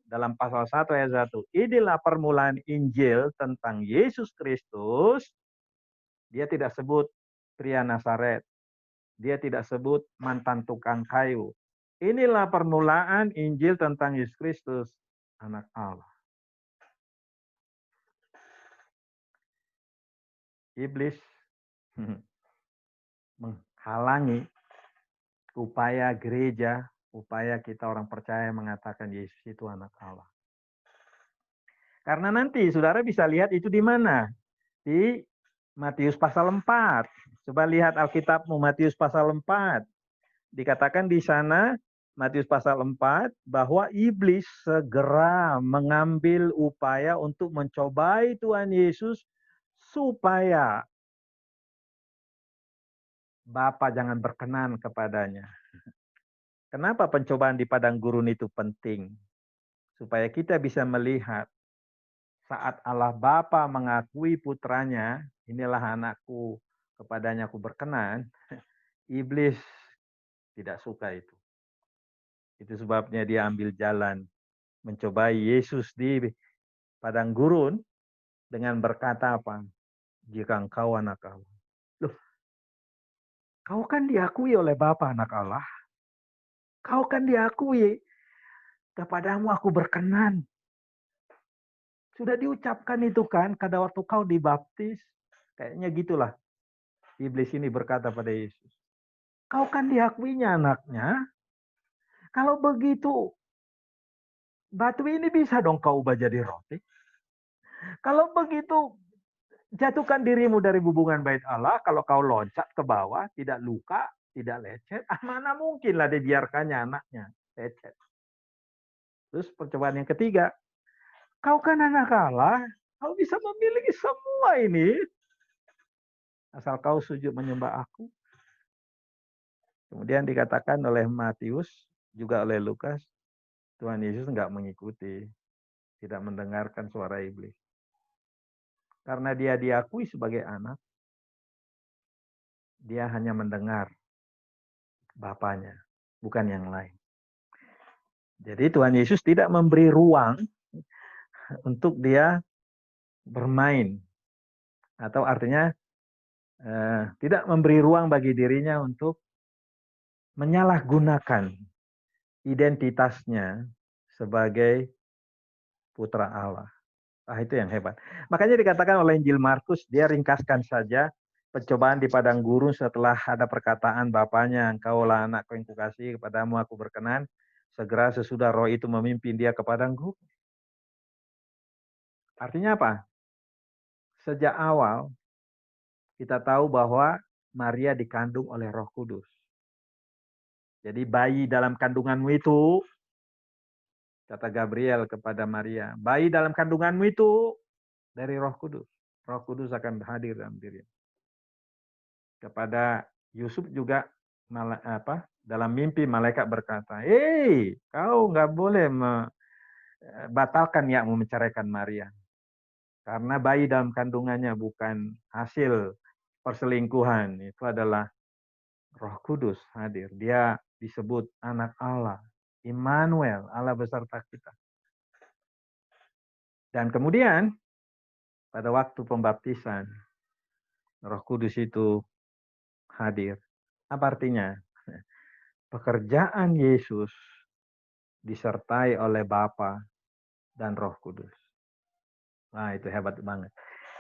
dalam pasal 1 ayat 1. Inilah permulaan Injil tentang Yesus Kristus. Dia tidak sebut pria Nazaret. Dia tidak sebut mantan tukang kayu. Inilah permulaan Injil tentang Yesus Kristus, anak Allah. iblis menghalangi upaya gereja, upaya kita orang percaya mengatakan Yesus itu anak Allah. Karena nanti saudara bisa lihat itu di mana? Di Matius pasal 4. Coba lihat Alkitabmu Matius pasal 4. Dikatakan di sana Matius pasal 4 bahwa iblis segera mengambil upaya untuk mencobai Tuhan Yesus supaya Bapa jangan berkenan kepadanya. Kenapa pencobaan di padang gurun itu penting? Supaya kita bisa melihat saat Allah Bapa mengakui putranya, inilah anakku, kepadanya aku berkenan, iblis tidak suka itu. Itu sebabnya dia ambil jalan mencobai Yesus di padang gurun dengan berkata apa? Jika engkau anak Allah. Loh, kau kan diakui oleh Bapa anak Allah. Kau kan diakui, kepadamu aku berkenan. Sudah diucapkan itu kan, pada waktu kau dibaptis. Kayaknya gitulah. Iblis ini berkata pada Yesus. Kau kan diakuinya anaknya. Kalau begitu, batu ini bisa dong kau ubah jadi roti. Kalau begitu, jatuhkan dirimu dari hubungan bait Allah. Kalau kau loncat ke bawah, tidak luka, tidak lecet. Mana mungkinlah dibiarkannya anaknya lecet. Terus percobaan yang ketiga. Kau kan anak Allah. Kau bisa memiliki semua ini. Asal kau sujud menyembah aku. Kemudian dikatakan oleh Matius, juga oleh Lukas, Tuhan Yesus enggak mengikuti. Tidak mendengarkan suara iblis. Karena dia diakui sebagai anak, dia hanya mendengar Bapaknya, bukan yang lain. Jadi Tuhan Yesus tidak memberi ruang untuk dia bermain. Atau artinya tidak memberi ruang bagi dirinya untuk menyalahgunakan identitasnya sebagai putra Allah. Itu yang hebat. Makanya dikatakan oleh Injil Markus, dia ringkaskan saja pencobaan di padang gurun setelah ada perkataan Bapaknya, engkaulah anakku yang kukasihi, kepadamu aku berkenan. Segera sesudah roh itu memimpin dia ke padang gurun. Artinya apa? Sejak awal kita tahu bahwa Maria dikandung oleh Roh Kudus. Jadi bayi dalam kandunganmu itu, kata Gabriel kepada Maria, bayi dalam kandunganmu itu dari Roh Kudus. Roh Kudus akan hadir dalam diri. Kepada Yusuf juga dalam mimpi malaikat berkata, kau nggak boleh batalkan ya menceraikan Maria. Karena bayi dalam kandungannya bukan hasil perselingkuhan. Itu adalah Roh Kudus hadir. Dia disebut anak Allah. Immanuel, Allah beserta kita. Dan kemudian, pada waktu pembaptisan, Roh Kudus itu hadir. Apa artinya? Pekerjaan Yesus disertai oleh Bapa dan Roh Kudus. Nah, itu hebat banget.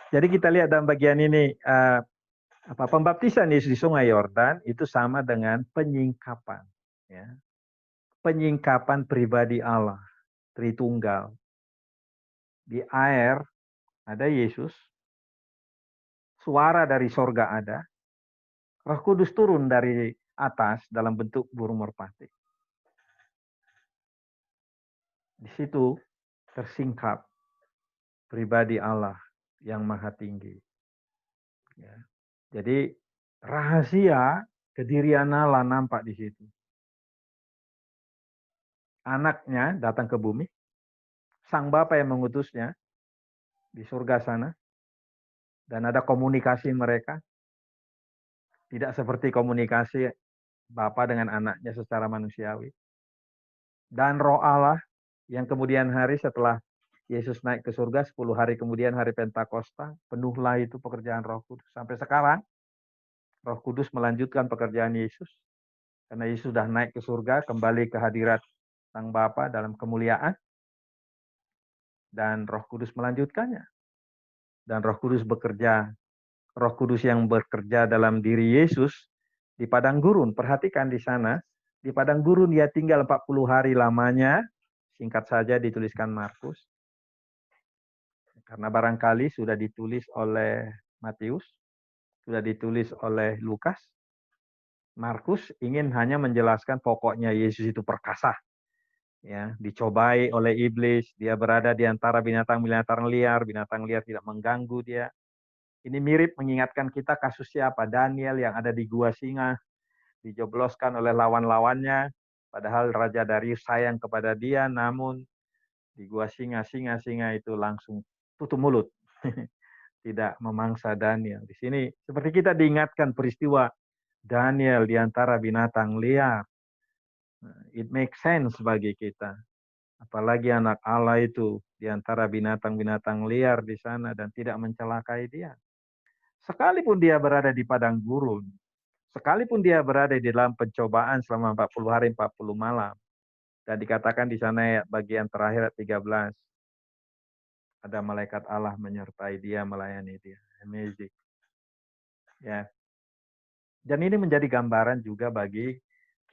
Jadi kita lihat dalam bagian ini, pembaptisan Yesus di Sungai Yordan itu sama dengan penyingkapan. Ya. Penyingkapan pribadi Allah, Tritunggal. Di air ada Yesus, suara dari sorga ada, Roh Kudus turun dari atas dalam bentuk burung merpati. Di situ tersingkap pribadi Allah yang maha tinggi. Ya. Jadi rahasia kedirian Allah nampak di situ. Anaknya datang ke bumi, sang Bapa yang mengutusnya di surga sana, dan ada komunikasi mereka. Tidak seperti komunikasi Bapa dengan anaknya secara manusiawi. Dan Roh Allah yang kemudian hari setelah Yesus naik ke surga, 10 hari kemudian hari Pentakosta, penuhlah itu pekerjaan Roh Kudus. Sampai sekarang, Roh Kudus melanjutkan pekerjaan Yesus. Karena Yesus sudah naik ke surga, kembali ke hadirat Sang Bapa dalam kemuliaan. Dan Roh Kudus melanjutkannya. Dan Roh Kudus bekerja Roh Kudus yang bekerja dalam diri Yesus di padang gurun. Perhatikan di sana, di padang gurun dia tinggal 40 hari lamanya, singkat saja dituliskan Markus. Karena barangkali sudah ditulis oleh Matius, sudah ditulis oleh Lukas. Markus ingin hanya menjelaskan pokoknya Yesus itu perkasa. Ya, dicobai oleh iblis, dia berada di antara binatang-binatang liar tidak mengganggu dia. Ini mirip mengingatkan kita kasus siapa? Daniel yang ada di gua singa, dijebloskan oleh lawan-lawannya, padahal Raja Darius sayang kepada dia, namun di gua singa itu langsung tutup mulut. Tidak memangsa Daniel. Di sini seperti kita diingatkan peristiwa Daniel di antara binatang liar. It makes sense bagi kita. Apalagi anak Allah itu di antara binatang-binatang liar di sana dan tidak mencelakai dia. Sekalipun dia berada di padang gurun, sekalipun dia berada di dalam pencobaan selama 40 hari 40 malam. Dan dikatakan di sana bagian terakhir 13. Ada malaikat Allah menyertai dia, melayani dia. Amazing. Ya. Dan ini menjadi gambaran juga bagi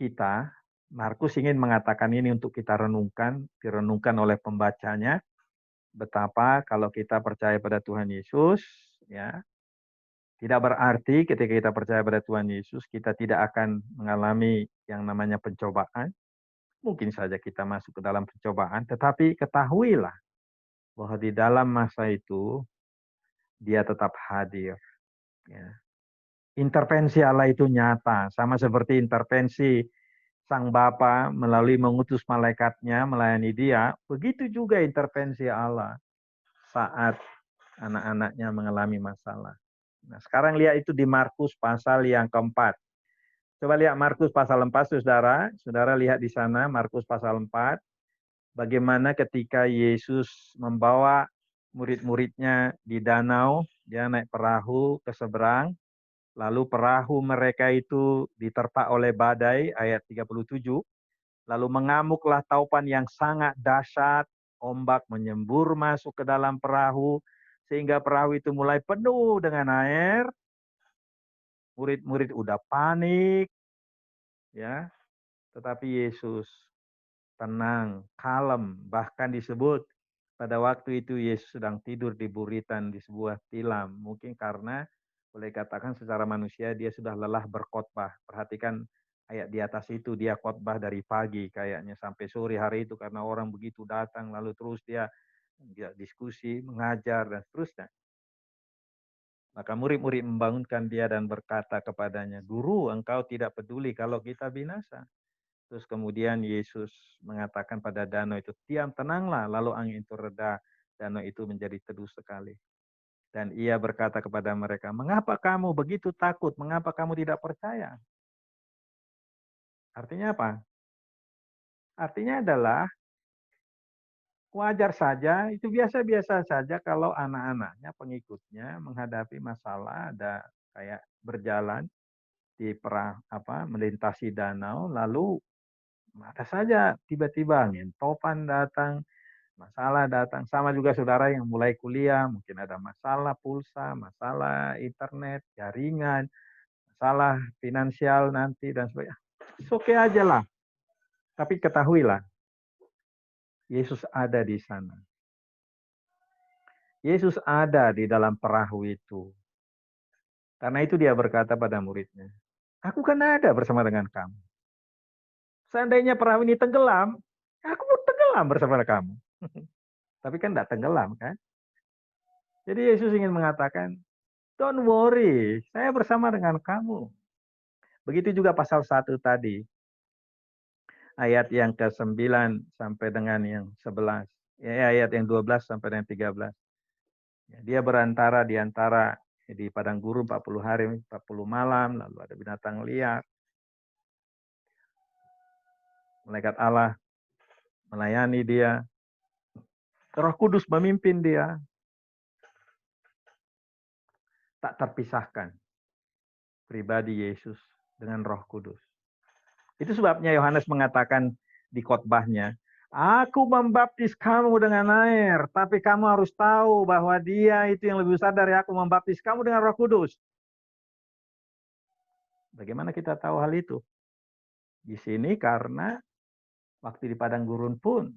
kita. Markus ingin mengatakan ini untuk kita renungkan, direnungkan oleh pembacanya. Betapa kalau kita percaya pada Tuhan Yesus, ya, tidak berarti ketika kita percaya pada Tuhan Yesus, kita tidak akan mengalami yang namanya pencobaan. Mungkin saja kita masuk ke dalam pencobaan, tetapi ketahuilah bahwa di dalam masa itu, dia tetap hadir. Ya. Intervensi Allah itu nyata, sama seperti intervensi Sang Bapa melalui mengutus malaikatnya melayani dia, begitu juga intervensi Allah saat anak-anaknya mengalami masalah. Nah, sekarang lihat itu di Markus pasal yang keempat. Coba lihat Markus pasal 4, saudara. Saudara lihat di sana, Markus pasal 4. Bagaimana ketika Yesus membawa murid-muridnya di danau, dia naik perahu ke seberang, lalu perahu mereka itu diterpa oleh badai, ayat 37, lalu mengamuklah taupan yang sangat dahsyat, ombak menyembur masuk ke dalam perahu, sehingga perahu itu mulai penuh dengan air. Murid-murid udah panik, ya. Tetapi Yesus tenang, kalem, bahkan disebut pada waktu itu Yesus sedang tidur di buritan di sebuah tilam. Mungkin karena boleh katakan secara manusia dia sudah lelah berkhotbah. Perhatikan ayat di atas itu, dia khotbah dari pagi kayaknya sampai sore hari itu karena orang begitu datang, lalu terus dia diskusi, mengajar dan seterusnya. Maka murid-murid membangunkan dia dan berkata kepadanya, "Guru, engkau tidak peduli kalau kita binasa." Terus kemudian Yesus mengatakan pada danau itu, "Diam, tenanglah." Lalu angin itu reda, danau itu menjadi teduh sekali. Dan ia berkata kepada mereka, "Mengapa kamu begitu takut? Mengapa kamu tidak percaya?" Artinya apa? Artinya adalah wajar saja, itu biasa-biasa saja kalau anak-anaknya, pengikutnya menghadapi masalah, ada kayak berjalan di melintasi danau, lalu ada saja tiba-tiba angin topan datang, masalah datang. Sama juga saudara yang mulai kuliah, mungkin ada masalah pulsa, masalah internet, jaringan, masalah finansial nanti dan sebagainya. Oke aja lah. Tapi ketahuilah, Yesus ada di sana. Yesus ada di dalam perahu itu. Karena itu dia berkata pada muridnya, "Aku kan ada bersama dengan kamu. Seandainya perahu ini tenggelam, aku pun tenggelam bersama kamu." Tapi kan tidak tenggelam kan? Jadi Yesus ingin mengatakan, "Don't worry, saya bersama dengan kamu." Begitu juga pasal 1 tadi, ayat yang ke-9 sampai dengan yang 11. Ya, ayat yang 12 sampai dengan 13. Ya, dia berantara di antara di padang gurun 40 hari, 40 malam, lalu ada binatang liar. Malaikat Allah melayani dia. Roh Kudus memimpin dia. Tak terpisahkan pribadi Yesus dengan Roh Kudus. Itu sebabnya Yohanes mengatakan di khotbahnya, Aku membaptis kamu dengan air, tapi kamu harus tahu bahwa dia itu yang lebih besar dari aku, membaptis kamu dengan Roh Kudus. Bagaimana kita tahu hal itu? Di sini karena waktu di padang gurun pun,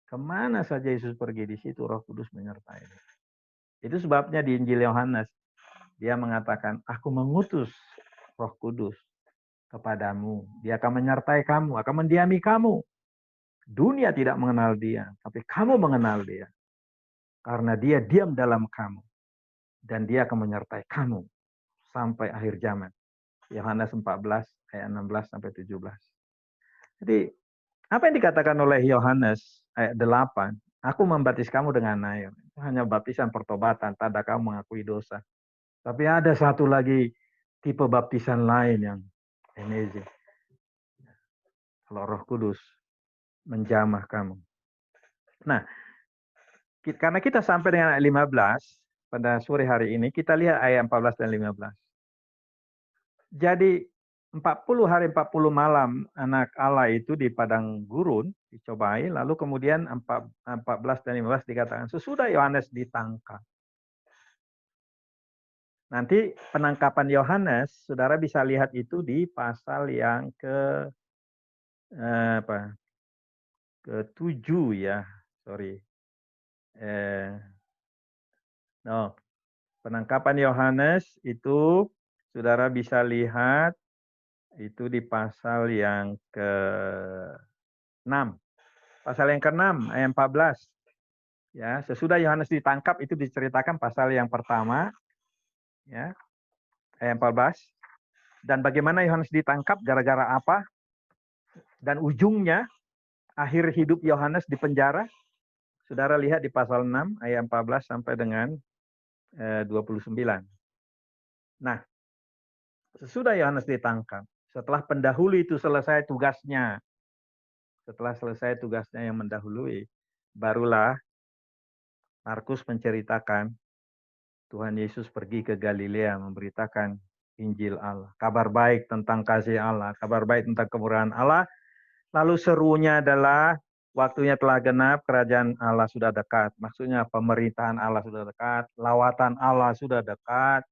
kemana saja Yesus pergi, di situ Roh Kudus menyertai dia. Itu sebabnya di Injil Yohanes, dia mengatakan, aku mengutus Roh Kudus kepadamu. Dia akan menyertai kamu, akan mendiami kamu. Dunia tidak mengenal dia, tapi kamu mengenal dia. Karena dia diam dalam kamu. Dan dia akan menyertai kamu sampai akhir zaman. Yohanes 14 ayat 16 sampai 17. Jadi apa yang dikatakan oleh Yohanes ayat 8? Aku membaptis kamu dengan air. Itu hanya baptisan pertobatan, tanda kamu mengakui dosa. Tapi ada satu lagi tipe baptisan lain yang amazing. Kalau Roh Kudus menjamah kamu. Nah, karena kita sampai dengan ayat 15, pada sore hari ini, kita lihat ayat 14 dan 15. Jadi 40 hari 40 malam anak Allah itu di padang gurun dicobai, lalu kemudian 14 dan 15 dikatakan sesudah Yohanes ditangkap. Nanti penangkapan Yohanes, saudara bisa lihat itu di pasal yang ke-7 ya, sorry. Penangkapan Yohanes itu saudara bisa lihat itu di pasal yang ke-6. Pasal yang ke-6 ayat 14. Ya, sesudah Yohanes ditangkap itu diceritakan pasal yang pertama ya, ayat 14. Dan bagaimana Yohanes ditangkap, gara-gara apa? Dan ujungnya akhir hidup Yohanes di penjara. Saudara lihat di pasal 6 ayat 14 sampai dengan 29. Nah, sesudah Yohanes ditangkap, setelah pendahulu itu selesai tugasnya, setelah selesai tugasnya yang mendahului, barulah Markus menceritakan Tuhan Yesus pergi ke Galilea memberitakan Injil Allah. Kabar baik tentang kasih Allah, kabar baik tentang kemurahan Allah. Lalu serunya adalah waktunya telah genap, kerajaan Allah sudah dekat. Maksudnya pemerintahan Allah sudah dekat, lawatan Allah sudah dekat.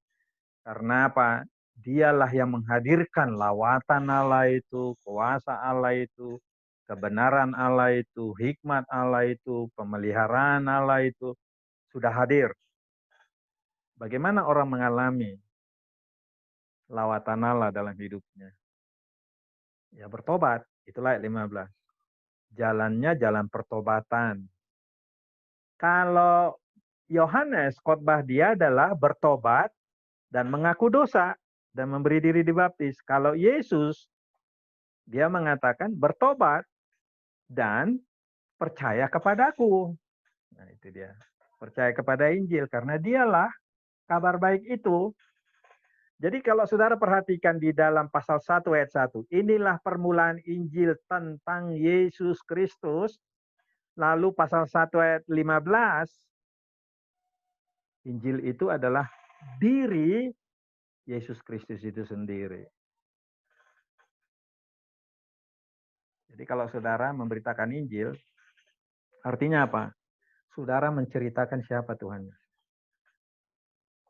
Karena apa? Dialah yang menghadirkan lawatan Allah itu, kuasa Allah itu, kebenaran Allah itu, hikmat Allah itu, pemeliharaan Allah itu sudah hadir. Bagaimana orang mengalami lawatan Allah dalam hidupnya? Ya bertobat, itulah ayat 15. Jalannya jalan pertobatan. Kalau Yohanes khotbah dia adalah bertobat dan mengaku dosa dan memberi diri dibaptis. Kalau Yesus dia mengatakan bertobat dan percaya kepadaku. Nah, itu dia. Percaya kepada Injil karena dialah kabar baik itu. Jadi kalau saudara perhatikan di dalam pasal 1 ayat 1, inilah permulaan Injil tentang Yesus Kristus. Lalu pasal 1 ayat 15, Injil itu adalah diri Yesus Kristus itu sendiri. Jadi kalau saudara memberitakan Injil, artinya apa? Saudara menceritakan siapa Tuhan.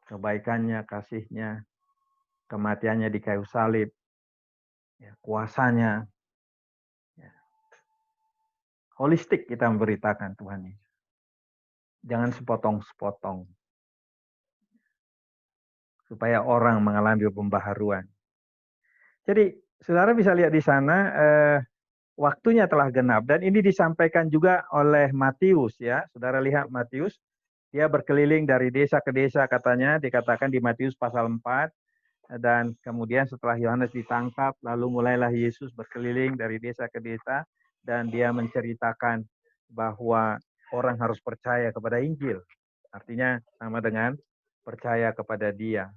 Kebaikannya, kasihnya, kematiannya di kayu salib, ya, kuasanya. Ya. Holistik kita memberitakan Tuhan Yesus. Jangan sepotong-sepotong. Supaya orang mengalami pembaharuan. Jadi saudara bisa lihat di sana waktunya telah genap dan ini disampaikan juga oleh Matius ya. Saudara lihat Matius, dia berkeliling dari desa ke desa katanya, dikatakan di Matius pasal 4 dan kemudian setelah Yohanes ditangkap lalu mulailah Yesus berkeliling dari desa ke desa dan dia menceritakan bahwa orang harus percaya kepada Injil. Artinya sama dengan percaya kepada Dia.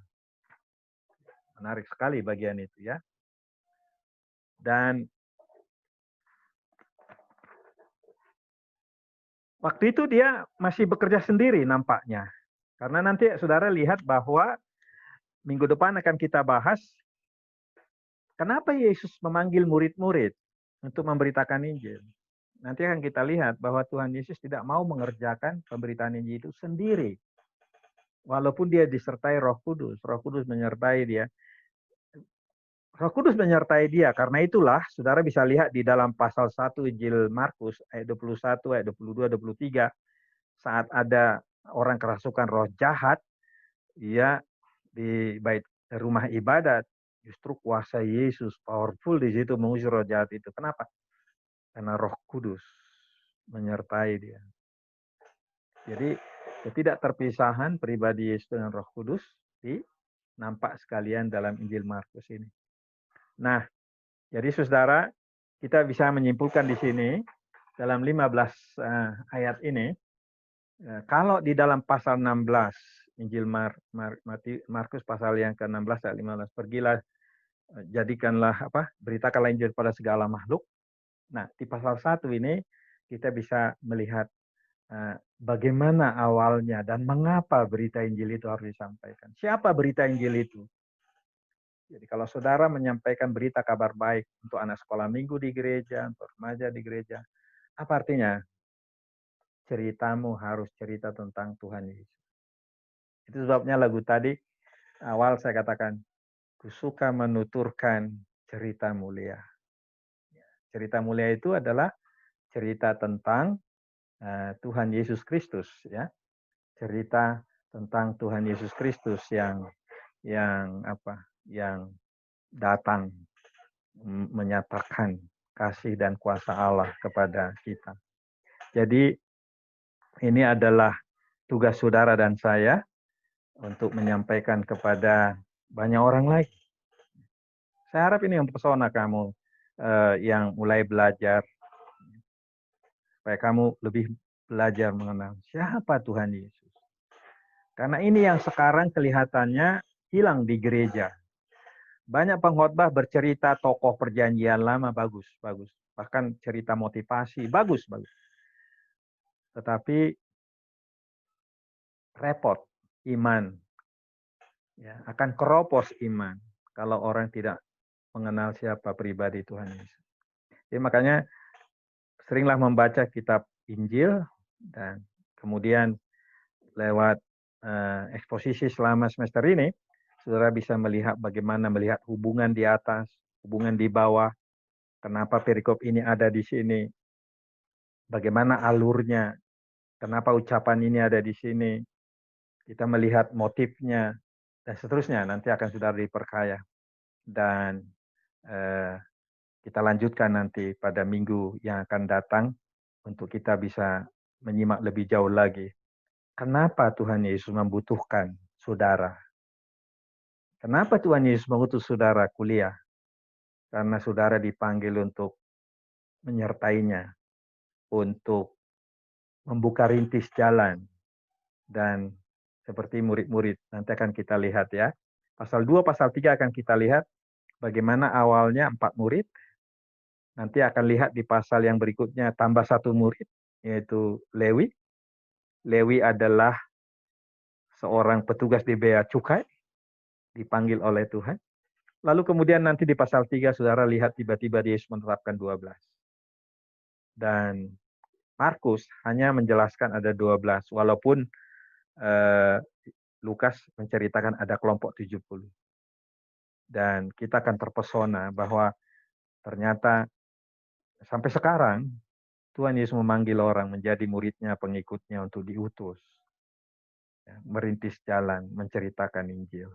Menarik sekali bagian itu ya. Dan waktu itu dia masih bekerja sendiri nampaknya. Karena nanti saudara lihat bahwa minggu depan akan kita bahas kenapa Yesus memanggil murid-murid untuk memberitakan Injil. nanti akan kita lihat bahwa Tuhan Yesus tidak mau mengerjakan pemberitaan Injil itu sendiri. Walaupun dia disertai Roh Kudus menyertai dia. Roh Kudus menyertai dia. Karena itulah, saudara bisa lihat di dalam pasal 1 Injil Markus, ayat 21, ayat 22, 23, saat ada orang kerasukan roh jahat, ya di bait rumah ibadat, justru kuasa Yesus powerful di situ mengusir roh jahat itu. Kenapa? Karena Roh Kudus menyertai dia. Jadi ketidakterpisahan pribadi Yesus dengan Roh Kudus nampak sekalian dalam Injil Markus ini. Nah, jadi saudara, kita bisa menyimpulkan di sini dalam 15 ayat ini, kalau di dalam pasal 16 Injil Markus pasal yang ke-16 ayat 15, pergilah jadikanlah beritakanlah Injil pada segala makhluk. Nah, di pasal 1 ini kita bisa melihat bagaimana awalnya dan mengapa berita Injil itu harus disampaikan. Siapa berita Injil itu? Jadi kalau saudara menyampaikan berita kabar baik untuk anak sekolah minggu di gereja, untuk remaja di gereja, apa artinya? Ceritamu harus cerita tentang Tuhan Yesus. Itu sebabnya lagu tadi awal saya katakan, kusuka menuturkan cerita mulia. Cerita mulia itu adalah cerita tentang Tuhan Yesus Kristus, ya. Cerita tentang Tuhan Yesus Kristus yang datang menyatakan kasih dan kuasa Allah kepada kita. Jadi ini adalah tugas saudara dan saya untuk menyampaikan kepada banyak orang lagi. Saya harap ini mempesona kamu yang mulai belajar, supaya kamu lebih belajar mengenal siapa Tuhan Yesus. Karena ini yang sekarang kelihatannya hilang di gereja. Banyak pengkhotbah bercerita tokoh perjanjian lama, bagus. Bahkan cerita motivasi, bagus. Tetapi repot iman. Ya, akan keropos iman kalau orang tidak mengenal siapa pribadi Tuhan Yesus. Jadi makanya seringlah membaca kitab Injil dan kemudian lewat eksposisi selama semester ini, saudara bisa melihat bagaimana melihat hubungan di atas, hubungan di bawah, kenapa perikop ini ada di sini, bagaimana alurnya, kenapa ucapan ini ada di sini, kita melihat motifnya, dan seterusnya. Nanti akan saudara diperkaya. Dan kita lanjutkan nanti pada minggu yang akan datang untuk kita bisa menyimak lebih jauh lagi. Kenapa Tuhan Yesus membutuhkan saudara? Kenapa Tuhan Yesus mengutus saudara kuliah? Karena saudara dipanggil untuk menyertainya, untuk membuka rintis jalan. Dan seperti murid-murid, nanti akan kita lihat ya. Pasal 2, pasal 3 akan kita lihat bagaimana awalnya 4 murid. Nanti akan lihat di pasal yang berikutnya tambah 1 murid, yaitu Lewi. Lewi adalah seorang petugas di bea cukai, dipanggil oleh Tuhan. Lalu kemudian nanti di pasal 3, saudara lihat tiba-tiba Yesus menetapkan 12. Dan Markus hanya menjelaskan ada 12, walaupun Lukas menceritakan ada kelompok 70. Dan kita akan terpesona bahwa ternyata sampai sekarang Tuhan Yesus memanggil orang menjadi muridnya, pengikutnya untuk diutus. Merintis jalan, menceritakan Injil.